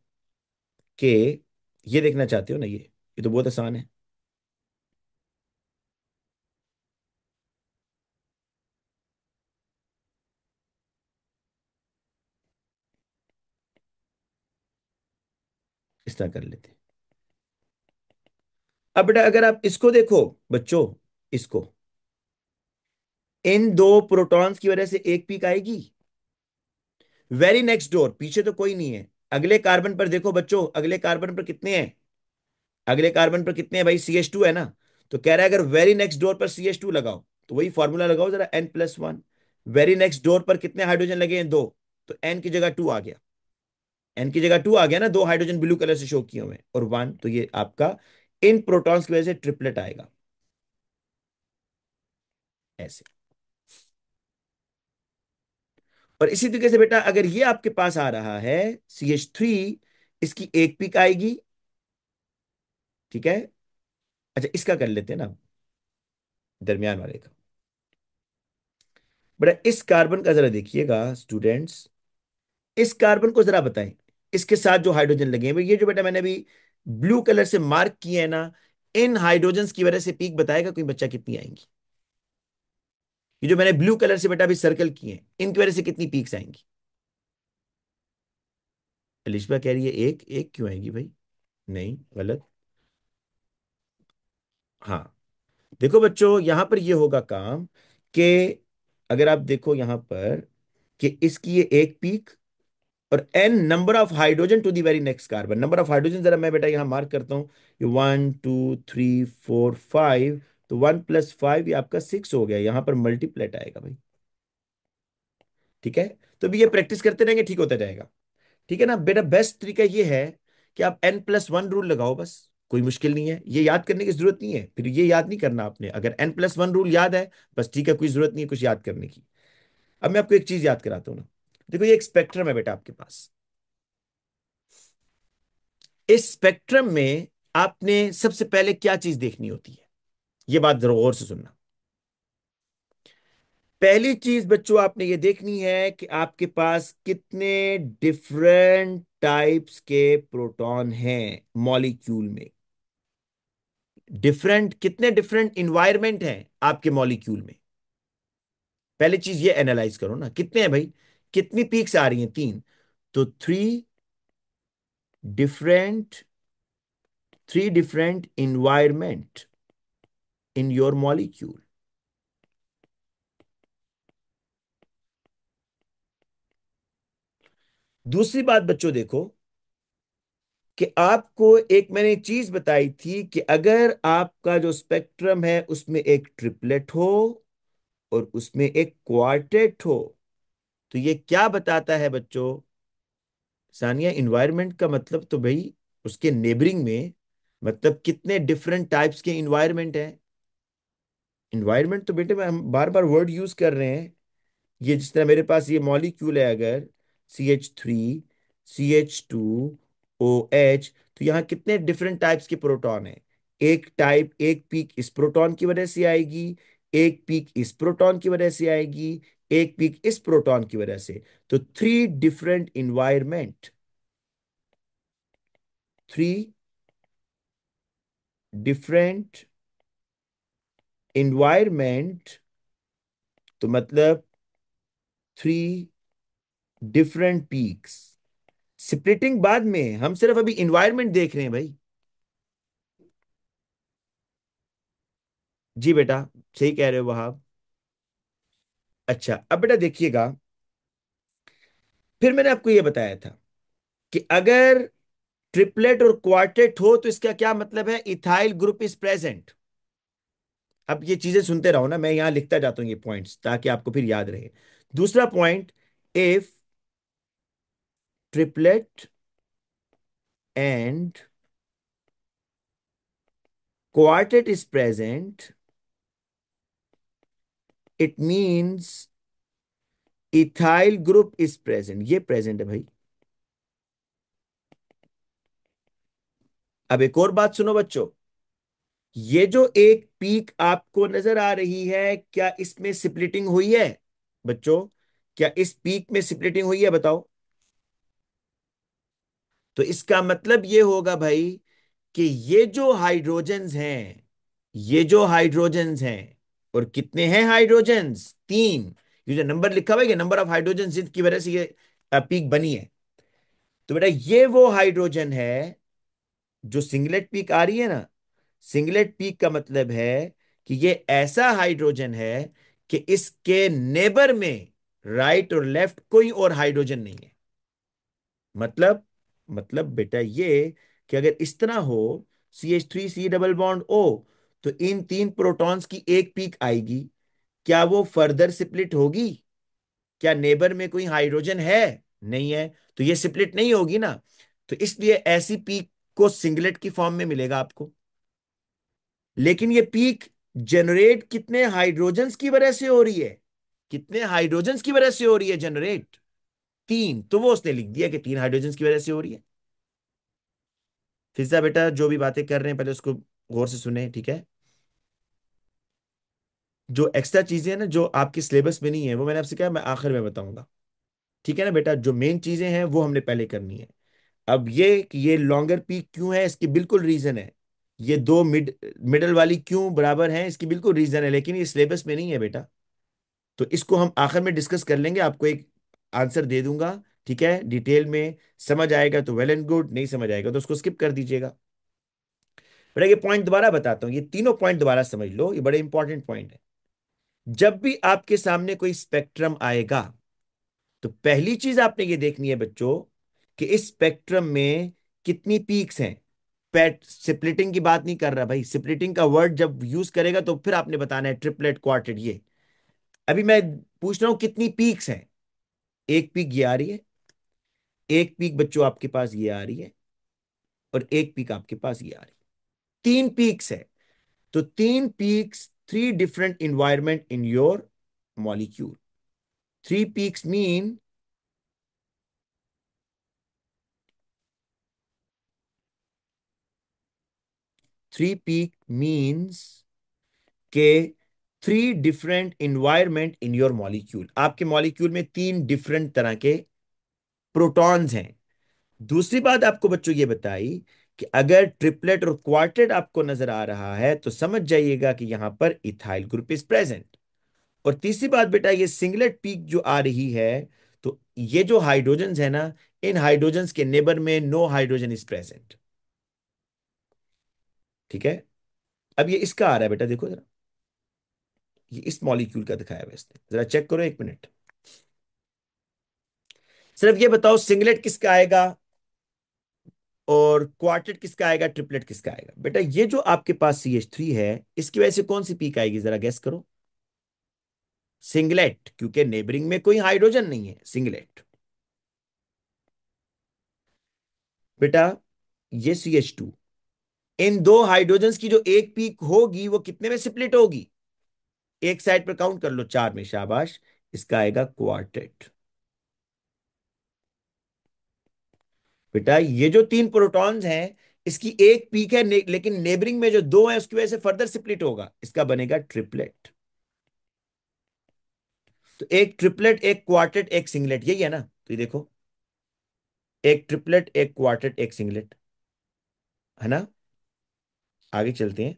कि, ये देखना चाहते हो ना, ये तो बहुत आसान है। इस तरह कर लेते हैं। अब बेटा अगर आप इसको देखो बच्चों, इसको, इन दो प्रोटॉन्स की वजह से एक पीक आएगी। वेरी नेक्स्ट डोर, पीछे तो कोई नहीं है, अगले कार्बन पर देखो बच्चों, अगले कार्बन पर कितने हैं, अगले कार्बन पर कितने हैं भाई, CH2 है ना। तो कह रहा है अगर वेरी नेक्स्ट डोर पर CH2 लगाओ, तो वही फॉर्मूला लगाओ जरा, N+1। वेरी नेक्स्ट डोर पर कितने हाइड्रोजन लगे हैं, दो, तो N की जगह 2 आ गया। N की जगह 2 आ गया ना, दो हाइड्रोजन ब्लू कलर से शो किए हुए हैं, और 1, तो ये आपका इन प्रोटॉन्स की वजह से ट्रिपलेट आएगा ऐसे। और इसी तरीके से बेटा अगर ये आपके पास आ रहा है CH3, इसकी एक पिक आएगी। ठीक है। अच्छा इसका कर लेते हैं ना, दरमियान वाले का। बेटा इस कार्बन का जरा देखिएगा स्टूडेंट्स, इस कार्बन को जरा बताएं, इसके साथ जो हाइड्रोजन लगे हैं, ये जो बेटा मैंने अभी ब्लू कलर से मार्क किए हैं ना, इन हाइड्रोजन्स की वजह से पीक बताएगा कोई बच्चा कितनी आएंगी। ये जो मैंने ब्लू कलर से बेटा अभी सर्कल किए हैं, इनकी वजह से कितनी पीक्स आएंगी। अलिशबा कह रही है एक, एक क्यों आएगी भाई। नहीं गलत। हाँ, देखो बच्चों यहां पर ये होगा काम कि, अगर आप देखो यहां पर कि इसकी ये एक पीक, और N number of hydrogen to the very next carbon, number of hydrogen जरा मैं बेटा यहां मार्क करता हूं, ये 1 2 3 4 5, तो 1+5 ये आपका 6 हो गया, यहां पर मल्टीप्लेट आएगा भाई। ठीक है। तो भी ये प्रैक्टिस करते रहेंगे, ठीक होता जाएगा। ठीक है ना बेटा, बेस्ट तरीका ये है कि आप N+1 रूल लगाओ बस, कोई मुश्किल नहीं है, ये याद करने की जरूरत नहीं है, फिर ये याद नहीं करना आपने, अगर N+1 रूल याद है बस ठीक है, कोई जरूरत नहीं है कुछ याद करने की। अब मैं आपको एक चीज याद कराता हूं ना, देखो ये एक स्पेक्ट्रम है बेटा आपके पास। इस स्पेक्ट्रम में आपने सबसे पहले क्या चीज देखनी होती है, ये बात जरा गौर से सुनना। पहली चीज बच्चों आपने ये देखनी है कि आपके पास कितने डिफरेंट टाइप्स के प्रोटॉन हैं मॉलिक्यूल में, डिफरेंट, कितने डिफरेंट इन्वायरमेंट हैं आपके मॉलिक्यूल में। पहले चीज ये एनालाइज करो ना, कितने हैं भाई, कितनी पीक्स आ रही हैं, तीन। तो different three different environment in your molecule. दूसरी बात बच्चों देखो, कि आपको एक मैंने एक चीज बताई थी कि अगर आपका जो स्पेक्ट्रम है उसमें एक ट्रिपलेट हो और उसमें एक क्वार्टेट हो, तो ये क्या बताता है बच्चों, सानिया, इन्वायरमेंट का मतलब तो भाई उसके नेबरिंग में, मतलब कितने डिफरेंट टाइप्स के इन्वायरमेंट हैं। इन्वायरमेंट तो बेटे मैं हम बार बार वर्ड यूज कर रहे हैं। ये जिस तरह मेरे पास ये मॉलिक्यूल है, अगर CH3CH2OH, तो यहाँ कितने डिफरेंट टाइप्स के प्रोटॉन हैं। एक टाइप, एक पीक इस प्रोटॉन की वजह से आएगी, एक पीक इस प्रोटॉन की वजह से आएगी, एक पीक इस प्रोटॉन की वजह से। तो थ्री डिफरेंट इन्वायरमेंट, तो मतलब थ्री डिफरेंट पीक्स। स्प्लिटिंग बाद में, हम सिर्फ अभी इन्वायरमेंट देख रहे हैं भाई। जी बेटा, सही कह रहे हो वहाब। अच्छा, अब बेटा देखिएगा, फिर मैंने आपको यह बताया था कि अगर ट्रिपलेट और क्वार्टेट हो तो इसका क्या मतलब है, इथाइल ग्रुप इज प्रेजेंट। अब ये चीजें सुनते रहो ना, मैं यहां लिखता जाता हूं ये पॉइंट्स ताकि आपको फिर याद रहे। दूसरा point, if triplet and quartet is present, it means ethyl group is present। ये प्रेजेंट है भाई। अब एक और बात सुनो बच्चों, ये जो एक पीक आपको नजर आ रही है, क्या इसमें स्प्लिटिंग हुई है बच्चों? क्या इस पीक में स्प्लिटिंग हुई है, बताओ? तो इसका मतलब ये होगा भाई कि ये जो हाइड्रोजन्स हैं, ये जो हाइड्रोजन्स हैं, और कितने हैं हाइड्रोजन्स, तीन। ये जो नंबर लिखा हुआ है, नंबर ऑफ हाइड्रोजन जिनकी वजह से ये पीक बनी है, तो बेटा ये वो हाइड्रोजन है जो सिंगलेट पीक आ रही है ना। सिंगलेट पीक का मतलब है कि ये ऐसा हाइड्रोजन है कि इसके नेबर में राइट और लेफ्ट कोई और हाइड्रोजन नहीं है। मतलब बेटा ये कि अगर इस तरह हो, CH3C डबल बॉन्ड O, तो इन तीन प्रोटॉन्स की एक पीक आएगी, क्या वो फर्दर स्प्लिट होगी? क्या नेबर में कोई हाइड्रोजन है? नहीं है, तो ये स्प्लिट नहीं होगी ना। तो इसलिए ऐसी पीक को सिंगलेट की फॉर्म में मिलेगा आपको। लेकिन ये पीक जनरेट कितने हाइड्रोजन्स की वजह से हो रही है, कितने हाइड्रोजन्स की वजह से हो रही है जनरेट? तीन। तो वो उसने लिख दिया कि तीन हाइड्रोजन्स की वजह से हो रही है। फिजा बेटा, जो भी बातें कर रहे हैं पहले उसको गौर से सुने, ठीक है? जो एक्स्ट्रा चीजें हैं ना जो आपके सिलेबस में नहीं है, वो मैंने आपसे कहा मैं आखिर में बताऊंगा। ठीक है ना बेटा, जो मेन चीजें हैं वो हमने पहले करनी है। अब ये कि ये लॉन्गर पीक क्यों है, इसकी बिल्कुल रीजन है। ये दो मिडल वाली क्यों बराबर हैं, इसकी बिल्कुल रीजन है, लेकिन ये सिलेबस में नहीं है बेटा। तो इसको हम आखिर में डिस्कस कर लेंगे, आपको एक आंसर दे दूंगा, ठीक है, डिटेल में। समझ आएगा तो वेल एंड गुड, नहीं समझ आएगा तो उसको स्किप कर दीजिएगा। बेटा ये पॉइंट दोबारा बताता हूं, ये तीनों पॉइंट दोबारा समझ लो, ये बड़े इंपॉर्टेंट पॉइंट है। जब भी आपके सामने कोई स्पेक्ट्रम आएगा, तो पहली चीज आपने ये देखनी है बच्चों कि इस स्पेक्ट्रम में कितनी पीक्स हैं। पैट स्प्लिटिंग की बात नहीं कर रहा भाई, स्प्लिटिंग का वर्ड जब यूज करेगा तो फिर आपने बताना है ट्रिपलेट क्वार्टेट ये। अभी मैं पूछ रहा हूं कितनी पीक्स हैं। एक पीक ये आ रही है, एक पीक बच्चों आपके पास ये आ रही है, और एक पीक आपके पास ये आ रही है। तीन पीक्स है। तो तीन peaks, three different environment in your molecule. Three peaks mean, three peak means के three different environment in your molecule. आपके मॉलिक्यूल में तीन डिफरेंट तरह के प्रोटॉन्स हैं। दूसरी बात आपको बच्चों ये बताई कि अगर ट्रिपलेट और क्वार्टेट आपको नजर आ रहा है तो समझ जाइएगा कि यहां पर इथाइल ग्रुप इज प्रेजेंट। और तीसरी बात बेटा, ये सिंगलेट पीक जो आ रही है, तो ये जो हाइड्रोजन्स है ना, इन हाइड्रोजन्स के नेबर में नो हाइड्रोजन इज प्रेजेंट। ठीक है। अब ये इसका आ रहा है बेटा, देखो जरा, ये इस मॉलिक्यूल का दिखाया हुआ है इसने, जरा चेक करो एक मिनट। सिर्फ ये बताओ सिंगलेट किसका आएगा और क्वार्टेट किसका आएगा, ट्रिपलेट किसका आएगा। बेटा ये जो आपके पास CH3 है, इसकी वजह से कौन सी पीक आएगी, जरा गेस करो। सिंगलेट, क्योंकि नेबरिंग में कोई हाइड्रोजन नहीं है, सिंगलेट। बेटा ये CH2, इन दो हाइड्रोजन्स की जो एक पीक होगी वो कितने में स्प्लिट होगी, एक साइड पर काउंट कर लो, चार में, शाबाश। इसका आएगा क्वार्टेट। बेटा ये जो तीन प्रोटॉन्स हैं, इसकी एक पीक है लेकिन नेबरिंग में जो दो है उसकी वजह से फर्दर स्प्लिट होगा, इसका बनेगा ट्रिपलेट। तो एक ट्रिपलेट, एक क्वार्टेट, एक सिंगलेट, यही है ना। तो ये देखो, एक ट्रिपलेट, एक क्वार्टेट, एक सिंगलेट, है ना। आगे चलते हैं।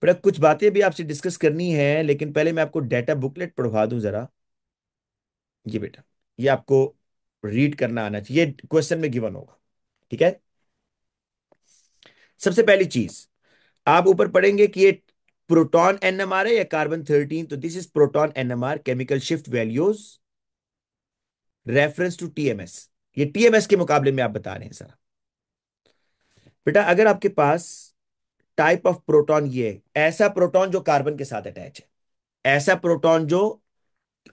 बेटा कुछ बातें भी आपसे डिस्कस करनी है, लेकिन पहले मैं आपको डाटा बुकलेट पढ़वा दूं जरा। ये बेटा, ये आपको रीड करना आना चाहिए, ये क्वेश्चन में गिवन होगा। ठीक है। सबसे पहली चीज, आप ऊपर पढ़ेंगे कि ये प्रोटॉन NMR है या कार्बन 13, तो this is proton NMR, chemical shift values reference to TMS। ये TMS के मुकाबले में आप बता रहे हैं सर। बेटा अगर आपके पास टाइप ऑफ प्रोटॉन, ये है ऐसा प्रोटॉन जो कार्बन के साथ अटैच है, ऐसा प्रोटॉन जो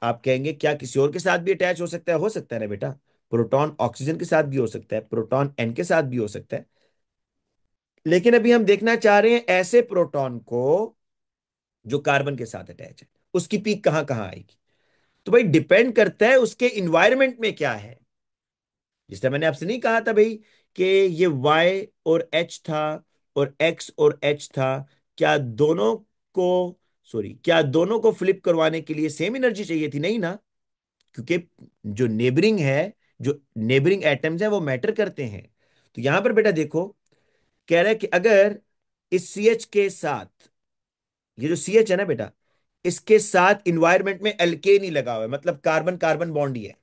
आप कहेंगे क्या किसी और के साथ भी अटैच हो सकता है ना बेटा। प्रोटॉन ऑक्सीजन के साथ भी हो सकता है, प्रोटॉन N के साथ भी हो सकता है, लेकिन अभी हम देखना चाह रहे हैं ऐसे प्रोटॉन को जो कार्बन के साथ अटैच है, उसकी पीक कहां कहां आएगी। तो भाई डिपेंड करता है उसके इन्वायरमेंट में क्या है। जिससे मैंने आपसे नहीं कहा था भाई कि ये Y और H था और X और H था, क्या दोनों को, सॉरी, क्या दोनों को फ्लिप करवाने के लिए सेम एनर्जी चाहिए थी, नहीं ना। क्योंकि जो नेबरिंग है, जो नेबरिंग एटम्स हैं वो मैटर करते हैं। तो यहां पर बेटा देखो, कह रहा है कि अगर इस CH के साथ, ये जो CH है ना बेटा, इसके साथ इन्वायरमेंट में एल्केन ही लगा हुआ है, मतलब कार्बन कार्बन बॉन्ड ही है।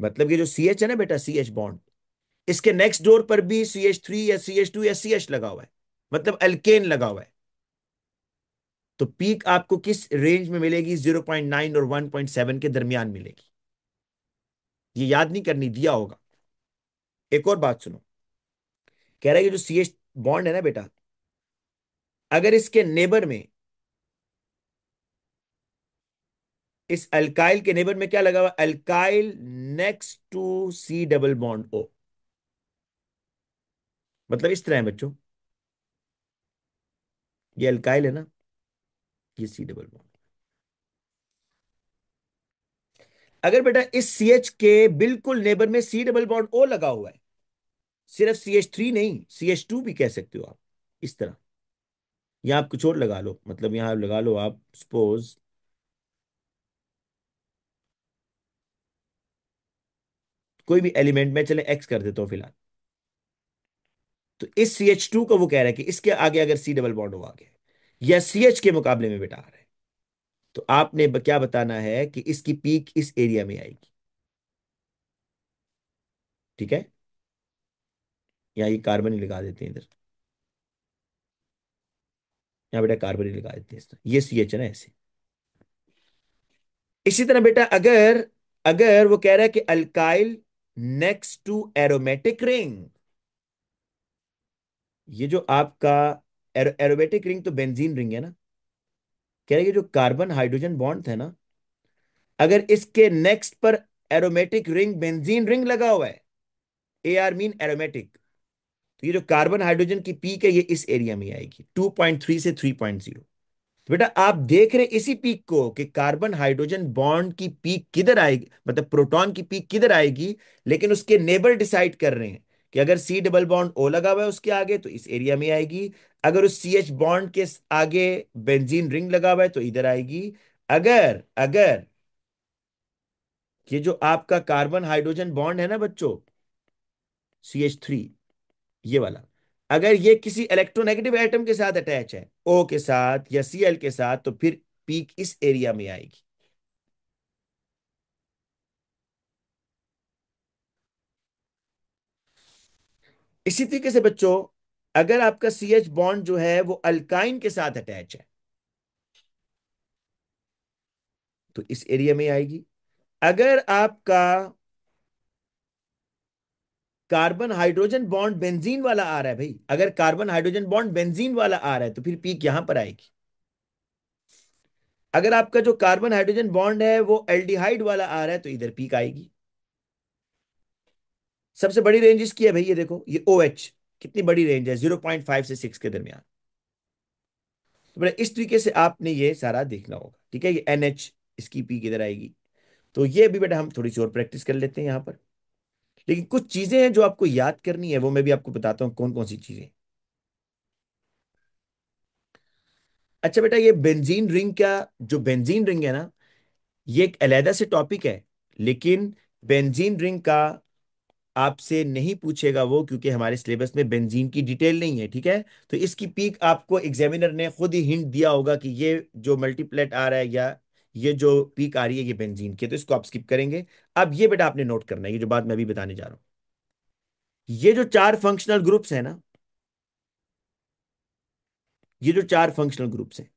मतलब ये जो CH है ना बेटा, CH बॉन्ड, इसके नेक्स्ट डोर पर भी CH3 या CH2 या CH लगा हुआ है, मतलब एल्केन लगा हुआ है। तो पीक आपको किस रेंज में मिलेगी, 0.9 और 1.7 के दरमियान मिलेगी। ये याद नहीं करनी, दिया होगा। एक और बात सुनो, कह रहा है कि जो CH बॉन्ड है ना बेटा, अगर इसके नेबर में, इस अल्काइल के नेबर में क्या लगा हुआ, alkyl next to C double bond O, मतलब इस तरह है बच्चों, ये अल्काइल है ना, ये C डबल बॉन्ड। अगर बेटा इस CH के बिल्कुल नेबर में C डबल बॉन्ड O लगा हुआ है, सिर्फ CH3 नहीं, CH2 भी कह सकते हो आप, इस तरह। यहां आप कुछ और लगा लो, मतलब यहां लगा लो आप सपोज, कोई भी एलिमेंट में, चले X कर देता हूं फिलहाल। तो इस CH2 को वो कह रहा है कि इसके आगे अगर C डबल बॉन्ड हो आगे, या CH के मुकाबले में बेटा आ रहा है, तो आपने क्या बताना है कि इसकी पीक इस एरिया में आएगी। ठीक है। यहाँ ये कार्बन ही लगा देते हैं इधर, यहाँ बेटा कार्बन ही लगा देते हैं इस तरह। ये CH है ना ऐसे। इसी तरह बेटा अगर, अगर वो कह रहा है कि alkyl next to aromatic ring, ये जो आपका एरोमेटिक रिंग तो बेंजीन रिंग है ना, कह रहा है कि जो कार्बन हाइड्रोजन बॉन्ड है ना, अगर इसके नेक्स्ट पर एरोमेटिक रिंग बेंजीन रिंग लगा हुआ है, AR मीन एरोमेटिक, तो ये जो कार्बन हाइड्रोजन की पीक है ये इस एरिया में आएगी, 2.3 से 3.0। तो बेटा आप देख रहे इसी पीक को कि कार्बन हाइड्रोजन बॉन्ड की पीक किधर आएगी, मतलब प्रोटॉन की पीक किधर आएगी, लेकिन उसके नेबर डिसाइड कर रहे हैं कि अगर C डबल बॉन्ड O लगा हुआ है उसके आगे तो इस एरिया में आएगी, अगर उस CH बॉन्ड के आगे बेंजीन रिंग लगा हुआ है तो इधर आएगी। अगर अगर ये जो आपका कार्बन हाइड्रोजन बॉन्ड है ना बच्चों, CH3, ये वाला, अगर ये किसी इलेक्ट्रोनेगेटिव एटम के साथ अटैच है, ओ के साथ या सीएल के साथ, तो फिर पीक इस एरिया में आएगी। इसी तरीके से बच्चों, अगर आपका सी एच बॉन्ड जो है वो अल्काइन के साथ अटैच है, तो इस एरिया में आएगी। अगर आपका कार्बन हाइड्रोजन बॉन्ड बेंजीन वाला आ रहा है भाई, अगर कार्बन हाइड्रोजन बॉन्ड बेंजीन वाला आ रहा है, तो फिर पीक यहां पर आएगी। अगर आपका जो कार्बन हाइड्रोजन बॉन्ड है वो एल्डिहाइड वाला आ रहा है, तो इधर पीक आएगी। सबसे बड़ी रेंज इसकी है भाई, ये देखो, ये ओ एच कितनी बड़ी रेंज है, 0.5 से 6 के दरमियान। तो बेटा इस तरीके से आपने ये सारा देखना होगा, ठीक है। ये एन एच, इसकी पीक इधर आएगी। तो ये भी बेटा हम थोड़ी सी और प्रैक्टिस कर लेते हैं यहाँ पर। लेकिन कुछ चीजें हैं जो आपको याद करनी है, वो मैं भी आपको बताता हूँ कौन कौन सी चीजें। अच्छा बेटा, ये बेंजीन रिंग का, जो बेंजीन रिंग है ना, ये एक अलहदा से टॉपिक है। लेकिन बेंजीन रिंग का आपसे नहीं पूछेगा वो, क्योंकि हमारे सिलेबस में बेंजीन की डिटेल नहीं है, ठीक है। तो इसकी पीक आपको एग्जामिनर ने खुद ही हिंट दिया होगा कि ये जो मल्टीप्लेट आ रहा है या ये जो पीक आ रही है ये बेंजीन की है, तो इसको आप स्किप करेंगे। अब ये बेटा आपने नोट करना है, ये जो बात मैं अभी बताने जा रहा हूं। ये जो चार फंक्शनल ग्रुप्स है ना, ये जो चार फंक्शनल ग्रुप्स हैं,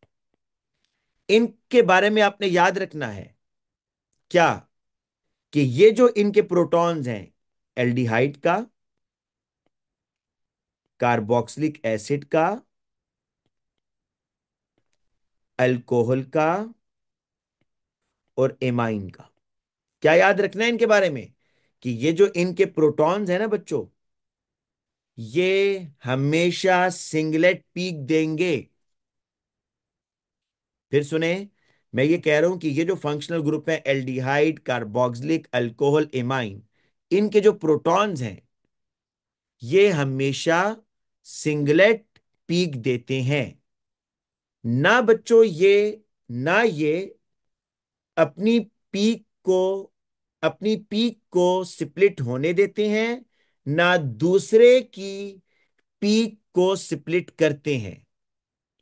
इनके बारे में आपने याद रखना है क्या, कि ये जो इनके प्रोटॉन्स हैं, एल्डिहाइड का, कार्बोक्सिलिक एसिड का, अल्कोहल का और एमाइन का, क्या याद रखना है इनके बारे में, कि ये जो इनके प्रोटॉन्स है ना बच्चों, ये हमेशा सिंगलेट पीक देंगे। फिर सुने, मैं ये कह रहा हूं कि ये जो फंक्शनल ग्रुप है, एल्डिहाइड, कार्बोक्सिलिक, अल्कोहल, एमाइन, इनके जो प्रोटॉन्स हैं, ये हमेशा सिंगलेट पीक देते हैं। ना बच्चों ये, ना ये अपनी पीक को, अपनी पीक को स्प्लिट होने देते हैं, ना दूसरे की पीक को स्प्लिट करते हैं।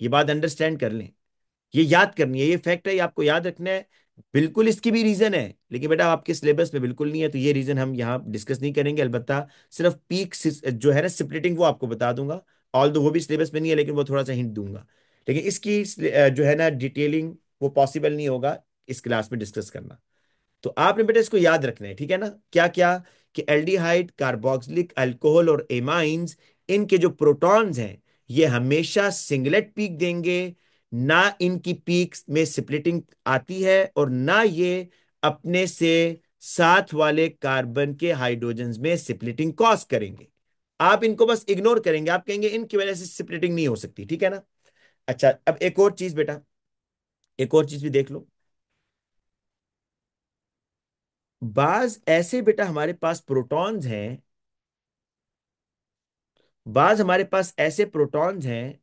ये बात अंडरस्टैंड कर लें, ये याद करनी है, ये फैक्ट है, ये आपको याद रखना है। बिल्कुल इसकी भी रीजन है, लेकिन बेटा आपके सिलेबस में बिल्कुल नहीं है, तो ये रीजन हम यहाँ डिस्कस नहीं करेंगे। अलबत्ता सिर्फ पीक जो है ना स्प्लिटिंग, वो आपको बता दूंगा। ऑल दो वो भी सिलेबस में नहीं है, लेकिन वो थोड़ा सा हिंट दूंगा। लेकिन इसकी जो है ना डिटेलिंग, वो पॉसिबल नहीं होगा इस क्लास में डिस्कस करना। तो आपने बेटा इसको याद रखना है, ठीक है ना, क्या क्या, कि एल्डिहाइड, कार्बोक्सिलिक, अल्कोहल और एमाइंस, इनके जो प्रोटॉन्स हैं, ये हमेशा सिंगलेट पीक देंगे। ना इनकी पीक्स में स्प्लिटिंग आती है, और ना ये अपने से साथ वाले कार्बन के हाइड्रोजन्स में स्प्लिटिंग कॉज करेंगे। आप इनको बस इग्नोर करेंगे, आप कहेंगे इनकी वजह से स्प्लिटिंग नहीं हो सकती, ठीक है ना। अच्छा, अब एक और चीज बेटा, एक और चीज भी देख लो। बाज ऐसे बेटा हमारे पास प्रोटॉन्स हैं, बाज हमारे पास ऐसे प्रोटॉन्स हैं।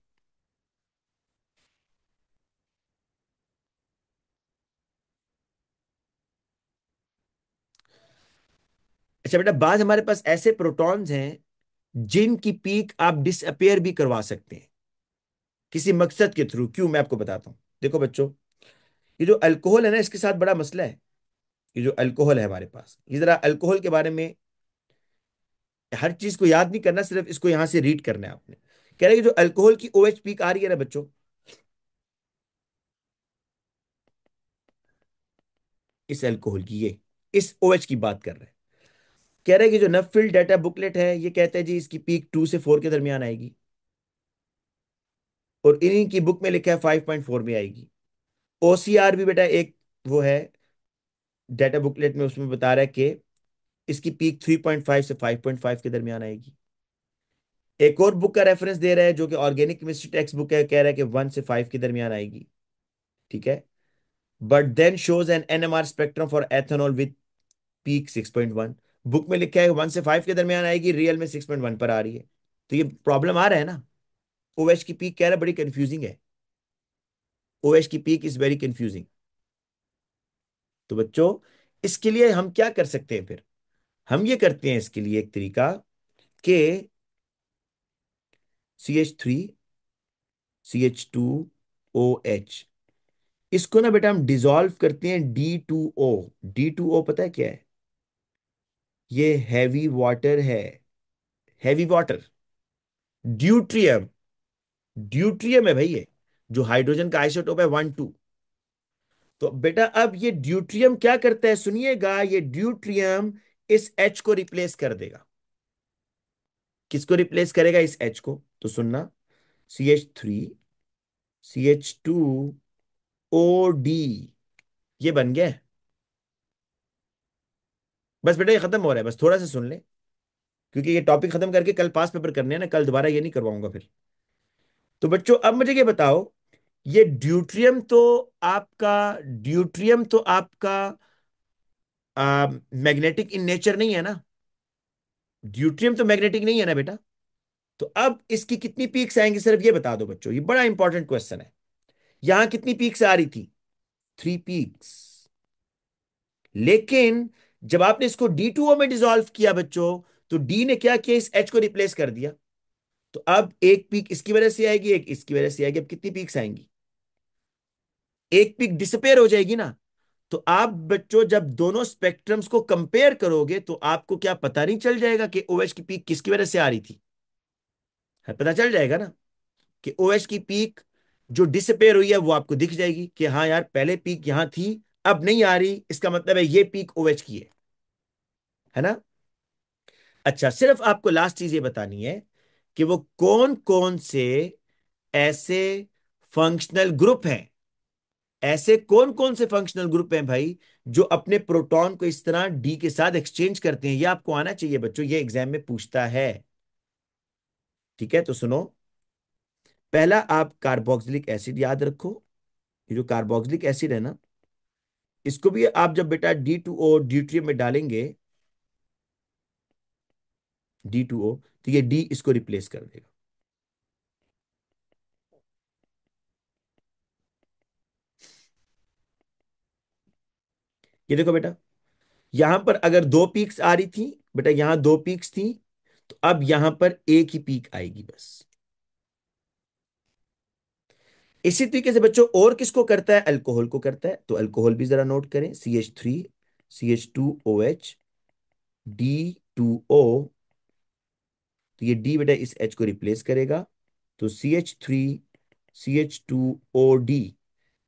अच्छा बेटा, बाज हमारे पास ऐसे प्रोटॉन्स हैं जिनकी पीक आप डिसअपियर भी करवा सकते हैं किसी मकसद के थ्रू। क्यों, मैं आपको बताता हूं। देखो बच्चों, ये जो अल्कोहल है ना, इसके साथ बड़ा मसला है। ये जो अल्कोहल है हमारे पास, ये जरा अल्कोहल के बारे में हर चीज को याद नहीं करना, सिर्फ इसको यहां से रीड करना है आपने। कह रहे हैं कि जो अल्कोहल की ओएच पीक आ रही है ना बच्चों, इस अल्कोहल की, ये इस ओएच की बात कर रहे हैं। कह रहे हैं कि जो नफिल डाटा बुकलेट है, ये कहता है जी इसकी पीक 2 से 4 के दरमियान आएगी, और इन्हीं की बुक में लिखा है 5.4 में आएगी। ओसीआर भी बेटा एक वो है डाटा बुकलेट में, उसमें बता रहा है कि इसकी पीक 3.5 से 5.5 के दरमियान आएगी। एक और बुक का रेफरेंस दे रहा है जो कि ऑर्गेनिक केमिस्ट्री टेक्स्ट बुक है, कह रहा है कि 1 से 5 के दरमियान आएगी, ठीक है। But then shows an NMR spectrum for ethanol with peak 6.1। Book में लिखा है 1 से 5 के दरमियान आएगी, रियल में 6.1 पर आ रही है। तो ये प्रॉब्लम आ रहा है ना। ओएच की पीक कह रहा है बड़ी कंफ्यूजिंग है, ओएच की पीक इज वेरी कंफ्यूजिंग। तो बच्चों, इसके लिए हम क्या कर सकते हैं फिर, हम ये करते हैं इसके लिए एक तरीका, कि CH3, CH2OH। इसको ना बेटा हम डिसॉल्व करते हैं D2O। D2O पता है क्या है? ये हैवी वाटर है। Heavy water, deuterium. ड्यूट्रियम है भाई ये, जो हाइड्रोजन का आइसोटोप है 1 2। तो बेटा अब ये ड्यूट्रियम क्या करता है, सुनिएगा, ये ड्यूट्रियम इस H को रिप्लेस कर देगा। किसको रिप्लेस करेगा? इस H को। तो सुनना, CH3, CH2OD, ये बन गया है। बस बेटा ये खत्म हो रहा है, बस थोड़ा सा सुन ले, क्योंकि ये टॉपिक खत्म करके कल पास पेपर करने हैं ना, कल दोबारा ये नहीं करवाऊंगा फिर। तो बच्चों अब मुझे ये बताओ, ये ड्यूट्रियम तो आपका मैग्नेटिक इन नेचर नहीं है ना। ड्यूट्रियम तो मैग्नेटिक नहीं है ना बेटा। तो अब इसकी कितनी पीक्स आएंगी सिर्फ ये बता दो बच्चों, ये बड़ा इंपॉर्टेंट क्वेश्चन है। यहां कितनी पीक्स आ रही थी? 3 पीक्स। लेकिन जब आपने इसको D2O में डिसॉल्व किया बच्चों, तो डी ने क्या किया, इस H को रिप्लेस कर दिया। तो अब एक पीक इसकी वजह से आएगी, एक इसकी वजह से आएगी। अब कितनी पीक्स आएंगी? एक पीक डिसअपेयर हो जाएगी ना। तो आप बच्चों जब दोनों स्पेक्ट्रम्स को कंपेयर करोगे, तो आपको क्या पता नहीं चल जाएगा कि OH की पीक किसकी वजह से आ रही थी? है, पता चल जाएगा ना कि OH की पीक जो डिसअपेयर हुई है वो आपको दिख जाएगी कि हाँ यार पहले पीक यहां थी, अब नहीं आ रही, इसका मतलब है ये पीक OH की है ना। अच्छा, सिर्फ आपको लास्ट चीज ये बतानी है कि वो कौन कौन से ऐसे फंक्शनल ग्रुप हैं, ऐसे कौन कौन से फंक्शनल ग्रुप हैं भाई, जो अपने प्रोटॉन को इस तरह डी के साथ एक्सचेंज करते हैं। ये आपको आना चाहिए बच्चों, ये एग्जाम में पूछता है। ठीक है, तो सुनो। पहला आप कार्बोक्सिलिक एसिड याद रखो। ये जो कार्बोक्सिलिक एसिड है ना, इसको भी आप जब बेटा D2O ड्यूट्रियम में डालेंगे, D2O, तो ये डी इसको रिप्लेस कर देगा। ये देखो बेटा, यहां पर अगर 2 पीक्स आ रही थी बेटा, यहां 2 पीक्स थी, तो अब यहां पर एक ही पीक आएगी बस। इसी तरीके से बच्चों और किसको करता है? अल्कोहल को करता है। तो अल्कोहल भी जरा नोट करें, CH3, CH2OH, D2O। तो ये डी बेटा इस H को रिप्लेस करेगा। तो CH3, CH2OD।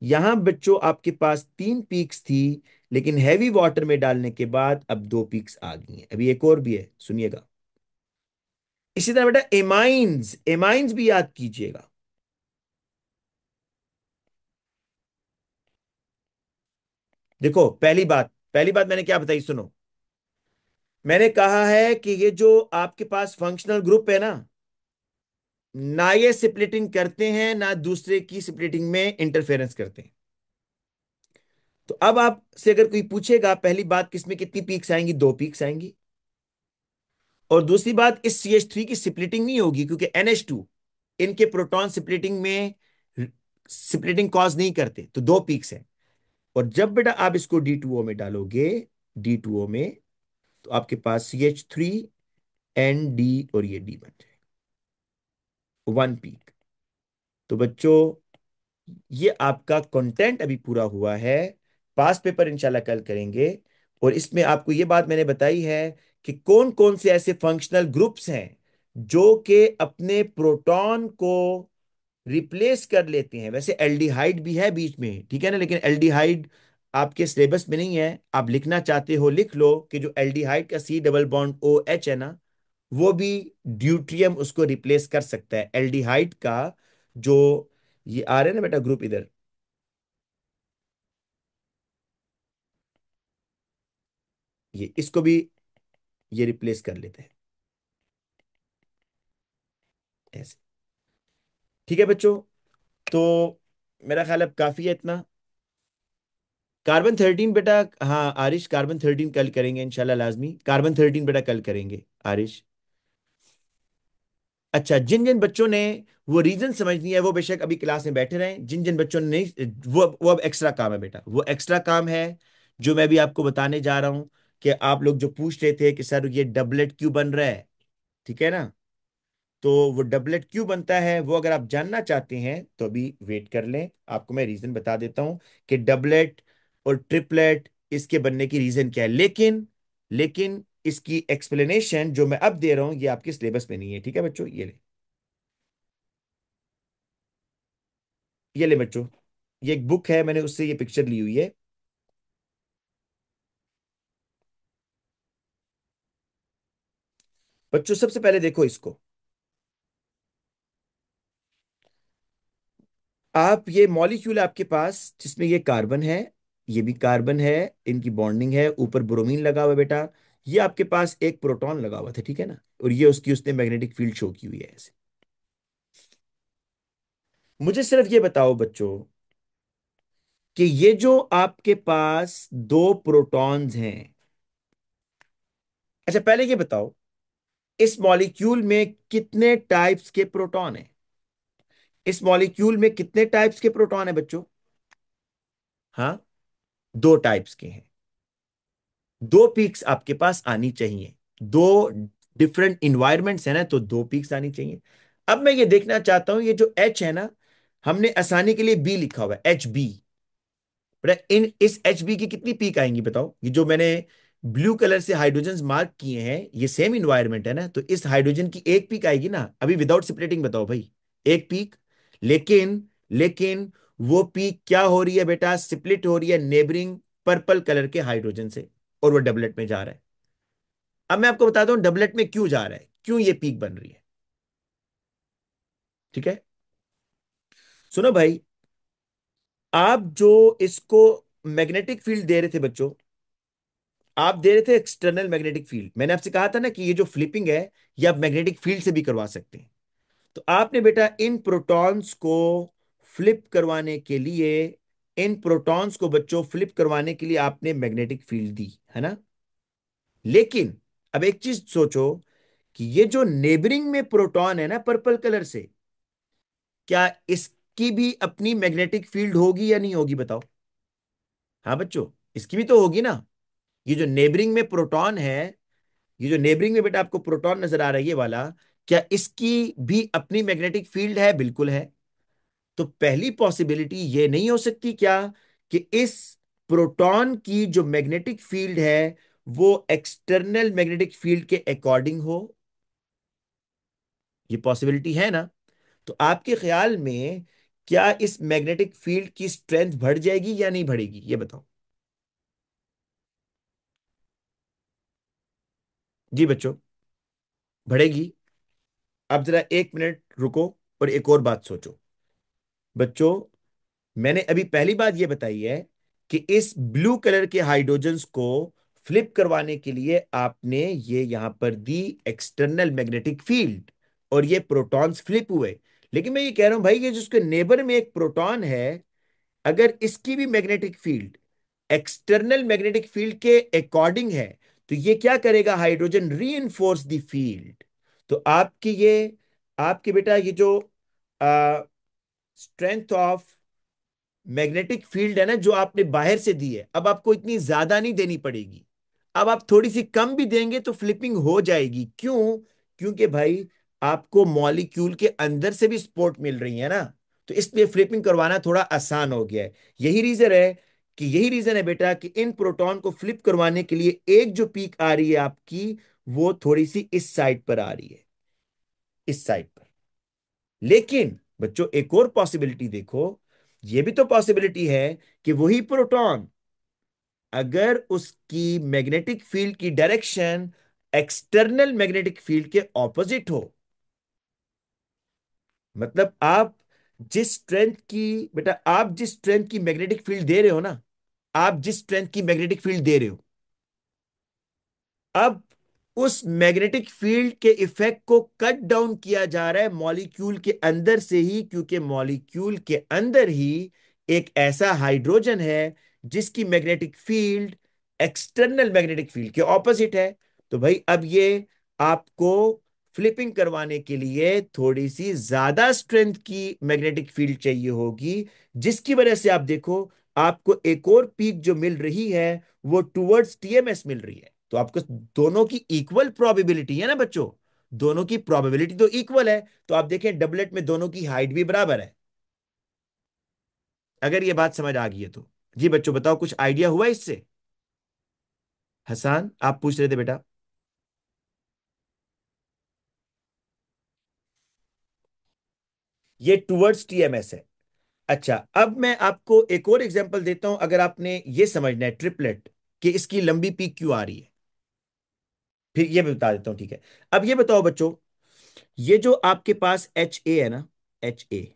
यहां बच्चों आपके पास 3 पीक्स थी, लेकिन हैवी वाटर में डालने के बाद अब 2 पीक्स आ गई हैं। अभी एक और भी है, सुनिएगा। इसी तरह बेटा एमाइंस, एमाइंस भी याद कीजिएगा। देखो पहली बात मैंने क्या बताई, सुनो। मैंने कहा है कि ये जो आपके पास फंक्शनल ग्रुप है ना, ना ये स्प्लिटिंग करते हैं ना दूसरे की स्प्लिटिंग में इंटरफेरेंस करते हैं। तो अब आपसे अगर कोई पूछेगा पहली बात, किसमें कितनी पीक्स आएंगी? 2 पीक्स आएंगी। और दूसरी बात, इस CH3 की स्प्लिटिंग नहीं होगी, क्योंकि NH2 इनके प्रोटॉन स्प्लिटिंग में स्प्लिटिंग कॉज नहीं करते, तो 2 पीक्स हैं। और जब बेटा आप इसको D2O में डालोगे, D2O में, तो आपके पास CH3ND, और ये डी बन जाए 1 पीक। तो बच्चों ये आपका कंटेंट अभी पूरा हुआ है। पास पेपर इंशाल्लाह कल करेंगे। और इसमें आपको ये बात मैंने बताई है कि कौन कौन से ऐसे फंक्शनल ग्रुप्स हैं जो कि अपने प्रोटॉन को रिप्लेस कर लेते हैं। वैसे एल्डिहाइड भी है बीच में, ठीक है ना, लेकिन एल्डिहाइड आपके सिलेबस में नहीं है। आप लिखना चाहते हो लिख लो कि जो एल्डिहाइड का C डबल बॉन्ड OH है ना, वो भी ड्यूट्रियम उसको रिप्लेस कर सकता है। एल्डिहाइड का जो ये आ रहे हैं ना बेटा ग्रुप इधर, ये इसको भी ये रिप्लेस कर लेते हैं ऐसे। ठीक है बच्चों, तो मेरा ख्याल अब काफी है इतना। कार्बन 13 बेटा, हाँ आरिश, कार्बन 13 कल करेंगे इंशाल्लाह, लाजमी कार्बन 13 बेटा कल करेंगे आरिश। अच्छा, जिन जिन बच्चों ने वो रीजन समझनी है वो बेशक अभी क्लास में बैठे रहें। जिन जिन बच्चों ने नहीं, वो अब एक्स्ट्रा काम है बेटा, वो एक्स्ट्रा काम है जो मैं भी आपको बताने जा रहा हूं। कि आप लोग जो पूछ रहे थे कि सर ये डबलेट क्यों बन रहा है, ठीक है ना, तो वो डबलेट क्यों बनता है वो अगर आप जानना चाहते हैं तो अभी वेट कर लें, आपको मैं रीजन बता देता हूं कि डबलेट और ट्रिपलेट इसके बनने की रीजन क्या है। लेकिन इसकी एक्सप्लेनेशन जो मैं अब दे रहा हूं ये आपके सिलेबस में नहीं है, ठीक है बच्चों। ये ले बच्चों, ये एक बुक है, मैंने उससे ये पिक्चर ली हुई है। बच्चों सबसे पहले देखो इसको, आप ये मॉलिक्यूल आपके पास जिसमें ये कार्बन है, ये भी कार्बन है, इनकी बॉन्डिंग है, ऊपर ब्रोमीन लगा हुआ है बेटा। ये आपके पास एक प्रोटॉन लगा हुआ था, ठीक है ना, और ये उसकी उसने मैग्नेटिक फील्ड शो की हुई है ऐसे। मुझे सिर्फ ये बताओ बच्चों कि ये जो आपके पास दो प्रोटॉन्स हैं, अच्छा पहले ये बताओ इस मॉलिक्यूल में कितने टाइप्स के प्रोटॉन हैं? इस मॉलिक्यूल में कितने टाइप्स के प्रोटॉन है बच्चों? हाँ, दो टाइप्स के हैं। दो पीक्स आपके पास आनी चाहिए, दो डिफरेंट इन्वायरमेंट्स है ना, तो दो पीक्स आनी चाहिए। अब मैं ये देखना चाहता हूं, ये जो एच है ना, हमने आसानी के लिए बी लिखा हुआ है, एच बी। बेटा इन इस एच बी की कितनी पीक आएंगी बताओ? ये जो मैंने ब्लू कलर से हाइड्रोजन मार्क किए हैं ये सेम इन्वायरमेंट है ना, तो इस हाइड्रोजन की एक पीक आएगी ना, अभी विदाउट सेपरेटिंग बताओ भाई, एक पीक। लेकिन वो पीक क्या हो रही है बेटा? स्प्लिट हो रही है नेबरिंग पर्पल कलर के हाइड्रोजन से, और वो डबलेट में जा रहा है। अब मैं आपको बताता हूं डबलेट में क्यों जा रहा है, क्यों ये पीक बन रही है, ठीक है। सुनो भाई, आप जो इसको मैग्नेटिक फील्ड दे रहे थे बच्चों, आप दे रहे थे एक्सटर्नल मैग्नेटिक फील्ड। मैंने आपसे कहा था ना कि ये जो फ्लिपिंग है ये आप मैग्नेटिक फील्ड से भी करवा सकते हैं। तो आपने बेटा इन प्रोटॉन्स को फ्लिप करवाने के लिए, इन प्रोटॉन्स को बच्चों फ्लिप करवाने के लिए आपने मैग्नेटिक फील्ड दी है ना। लेकिन अब एक चीज सोचो कि ये जो नेबरिंग में प्रोटॉन है ना पर्पल कलर से, क्या इसकी भी अपनी मैग्नेटिक फील्ड होगी या नहीं होगी बताओ? हाँ बच्चों, इसकी भी तो होगी ना। ये जो नेबरिंग में प्रोटॉन है, ये जो नेबरिंग में बेटा आपको प्रोटॉन नजर आ रहा है ये वाला, क्या इसकी भी अपनी मैग्नेटिक फील्ड है? बिल्कुल है। तो पहली पॉसिबिलिटी ये नहीं हो सकती क्या कि इस प्रोटॉन की जो मैग्नेटिक फील्ड है वो एक्सटर्नल मैग्नेटिक फील्ड के अकॉर्डिंग हो? ये पॉसिबिलिटी है ना। तो आपके ख्याल में क्या इस मैग्नेटिक फील्ड की स्ट्रेंथ बढ़ जाएगी या नहीं बढ़ेगी, ये बताओ। जी बच्चों, बढ़ेगी। अब जरा एक मिनट रुको और एक और बात सोचो। बच्चों, मैंने अभी पहली बात यह बताई है कि इस ब्लू कलर के हाइड्रोजन्स को फ्लिप करवाने के लिए आपने ये यहां पर दी एक्सटर्नल मैग्नेटिक फील्ड, और ये प्रोटॉन्स फ्लिप हुए। लेकिन मैं ये कह रहा हूं भाई, ये जिसके नेबर में एक प्रोटॉन है, अगर इसकी भी magnetic field external magnetic field के अकॉर्डिंग है, तो ये क्या करेगा? हाइड्रोजन री द फील्ड। तो आपके बेटा ये जो स्ट्रेंथ ऑफ मैग्नेटिक फील्ड है ना जो आपने बाहर से दी है, अब आपको इतनी ज्यादा नहीं देनी पड़ेगी। अब आप थोड़ी सी कम भी देंगे तो फ्लिपिंग हो जाएगी। क्यों? क्योंकि भाई आपको मॉलिक्यूल के अंदर से भी सपोर्ट मिल रही है ना, तो इसलिए फ्लिपिंग करवाना थोड़ा आसान हो गया है। यही रीजन है बेटा कि इन प्रोटॉन को फ्लिप करवाने के लिए एक जो पीक आ रही है आपकी, वो थोड़ी सी इस साइड पर आ रही है, इस साइड पर। लेकिन बच्चों एक और पॉसिबिलिटी देखो, ये भी तो पॉसिबिलिटी है कि वही प्रोटॉन अगर उसकी मैग्नेटिक फील्ड की डायरेक्शन एक्सटर्नल मैग्नेटिक फील्ड के ऑपोजिट हो, मतलब आप जिस स्ट्रेंथ की मैग्नेटिक फील्ड दे रहे हो ना, आप जिस स्ट्रेंथ की मैग्नेटिक फील्ड दे रहे हो, अब उस मैग्नेटिक फील्ड के इफेक्ट को कट डाउन किया जा रहा है मॉलिक्यूल के अंदर से ही, क्योंकि मॉलिक्यूल के अंदर ही एक ऐसा हाइड्रोजन है जिसकी magnetic field external magnetic field के ऑपोजिट है। तो भाई अब ये आपको फ्लिपिंग करवाने के लिए थोड़ी सी ज्यादा स्ट्रेंथ की मैग्नेटिक फील्ड चाहिए होगी, जिसकी वजह से आप देखो आपको एक और पीक जो मिल रही है वो टुवर्ड्स टीएमएस मिल रही है। तो आपको दोनों की इक्वल प्रोबेबिलिटी है ना बच्चों, दोनों की प्रोबेबिलिटी तो इक्वल है, तो आप देखें डबलेट में दोनों की हाइट भी बराबर है। अगर ये बात समझ आ गई है तो जी बच्चों बताओ, कुछ आइडिया हुआ इससे? हसान आप पूछ रहे थे बेटा। ये टुवर्ड्स टीएमएस है। अच्छा, अब मैं आपको एक और एग्जांपल देता हूं, अगर आपने ये समझना है ट्रिपलेट कि इसकी लंबी पीक क्यों आ रही है, फिर ये मैं बता देता हूं, ठीक है? अब ये बताओ बच्चों, ये जो आपके पास एच ए है ना, एच ए,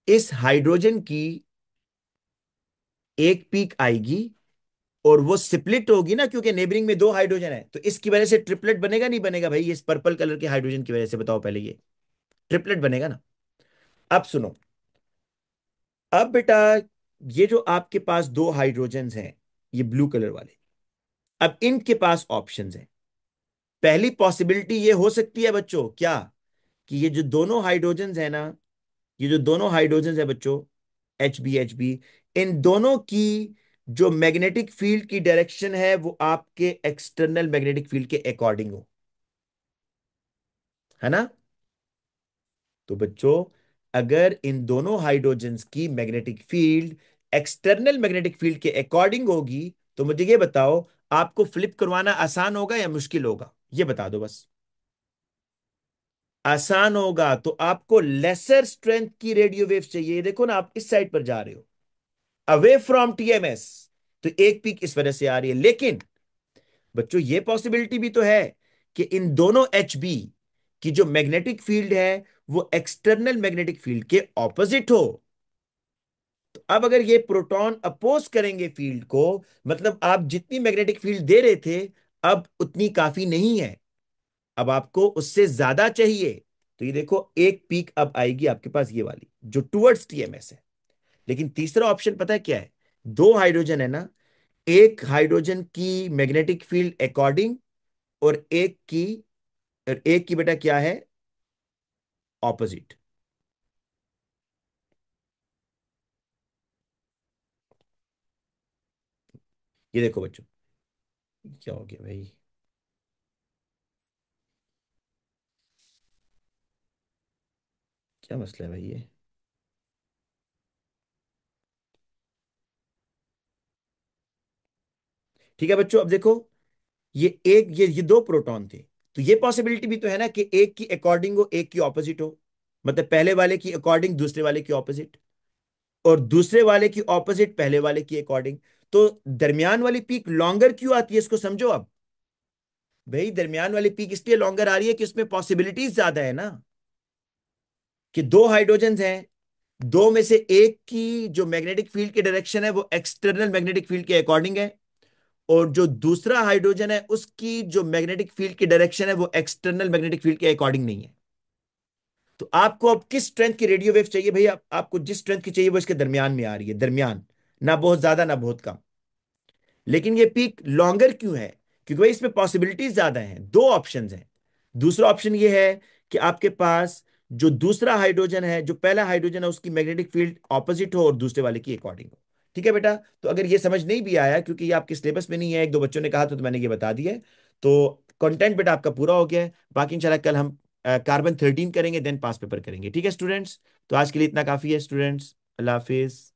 इस हाइड्रोजन की एक पीक आएगी और वो स्प्लिट होगी ना, क्योंकि नेबरिंग में दो हाइड्रोजन है, तो इसकी वजह से ट्रिपलेट बनेगा नहीं बनेगा भाई? इस पर्पल कलर के हाइड्रोजन की वजह से बताओ पहले, ये ट्रिपलेट बनेगा ना? अब सुनो, अब बेटा ये जो आपके पास दो हाइड्रोजन हैं, ये ब्लू कलर वाले, अब इनके पास ऑप्शंस हैं। पहली पॉसिबिलिटी ये हो सकती है बच्चों क्या, कि ये जो दोनों हाइड्रोजन है ना, ये जो दोनों हाइड्रोजन है बच्चों, एच बी, इन दोनों की जो मैग्नेटिक फील्ड की डायरेक्शन है वो आपके एक्सटर्नल मैग्नेटिक फील्ड के अकॉर्डिंग हो, है ना? तो बच्चों, अगर इन दोनों हाइड्रोजन्स की magnetic field external magnetic field के अकॉर्डिंग होगी, तो मुझे ये बताओ, आपको फ्लिप करवाना आसान होगा या मुश्किल होगा? ये बता दो बस। आसान होगा, तो आपको लेसर स्ट्रेंथ की रेडियो वेव्स चाहिए। देखो ना, आप इस साइड पर जा रहे हो, अवे फ्रॉम टीएमएस, तो एक पीक इस वजह से आ रही है। लेकिन बच्चों ये पॉसिबिलिटी भी तो है कि इन दोनों एच बी की जो मैग्नेटिक फील्ड है वो एक्सटर्नल मैग्नेटिक फील्ड के ऑपोजिट हो। तो अब अगर ये प्रोटॉन अपोज करेंगे फील्ड को, मतलब आप जितनी मैग्नेटिक फील्ड दे रहे थे अब उतनी काफी नहीं है, अब आपको उससे ज्यादा चाहिए। तो ये देखो, एक पीक अब आएगी आपके पास ये वाली जो टुवर्ड्स टीएमएस है। लेकिन तीसरा ऑप्शन पता है क्या है? दो हाइड्रोजन है ना, एक हाइड्रोजन की मैग्नेटिक फील्ड अकॉर्डिंग, और एक की बेटा क्या है, ऑपोजिट। ये देखो बच्चों, क्या हो गया भाई? क्या मसला है भाई ये? ठीक है बच्चों, अब देखो, ये दो प्रोटॉन थे, तो ये पॉसिबिलिटी भी तो है ना कि एक की अकॉर्डिंग हो एक की ऑपोजिट हो, मतलब पहले वाले की अकॉर्डिंग दूसरे वाले की ऑपोजिट, और दूसरे वाले की ऑपोजिट पहले वाले की अकॉर्डिंग। तो दरमियान वाली पीक लॉन्गर क्यों आती है, इसको समझो अब। भाई दरमियान वाली पीक इसलिए लॉन्गर आ रही है कि उसमें पॉसिबिलिटीज ज्यादा है ना, कि दो हाइड्रोजन हैं, दो में से एक की जो मैग्नेटिक फील्ड की डायरेक्शन है वो एक्सटर्नल मैग्नेटिक फील्ड के अकॉर्डिंग है, और जो दूसरा हाइड्रोजन है उसकी जो मैग्नेटिक फील्ड की डायरेक्शन है वो एक्सटर्नल मैग्नेटिक फील्ड के अकॉर्डिंग नहीं है। तो आपको अब किस स्ट्रेंथ की रेडियो वेव चाहिए भैया? आपको जिस स्ट्रेंथ की चाहिए वो इसके दरमियान में आ रही है, दरमियान, ना बहुत ज्यादा ना बहुत कम। लेकिन ये पीक लॉन्गर क्यों है? क्योंकि भाई इसमें पॉसिबिलिटीज ज्यादा हैं, दो ऑप्शंस हैं। दूसरा ऑप्शन ये है कि आपके पास जो दूसरा हाइड्रोजन है, जो पहला हाइड्रोजन है, उसकी मैग्नेटिक फील्ड ऑपोजिट हो और दूसरे वाले की अकॉर्डिंग हो। ठीक है बेटा? तो अगर ये समझ नहीं भी आया, क्योंकि ये आपके सिलेबस में नहीं है, एक दो बच्चों ने कहा तो मैंने ये बता दिया है, तो कंटेंट बेटा आपका पूरा हो गया है। बाकी इंशाल्लाह कल हम कार्बन 13 करेंगे, देन पास पेपर करेंगे। ठीक है स्टूडेंट्स? तो आज के लिए इतना काफी है स्टूडेंट्स। अल्लाह हाफिज।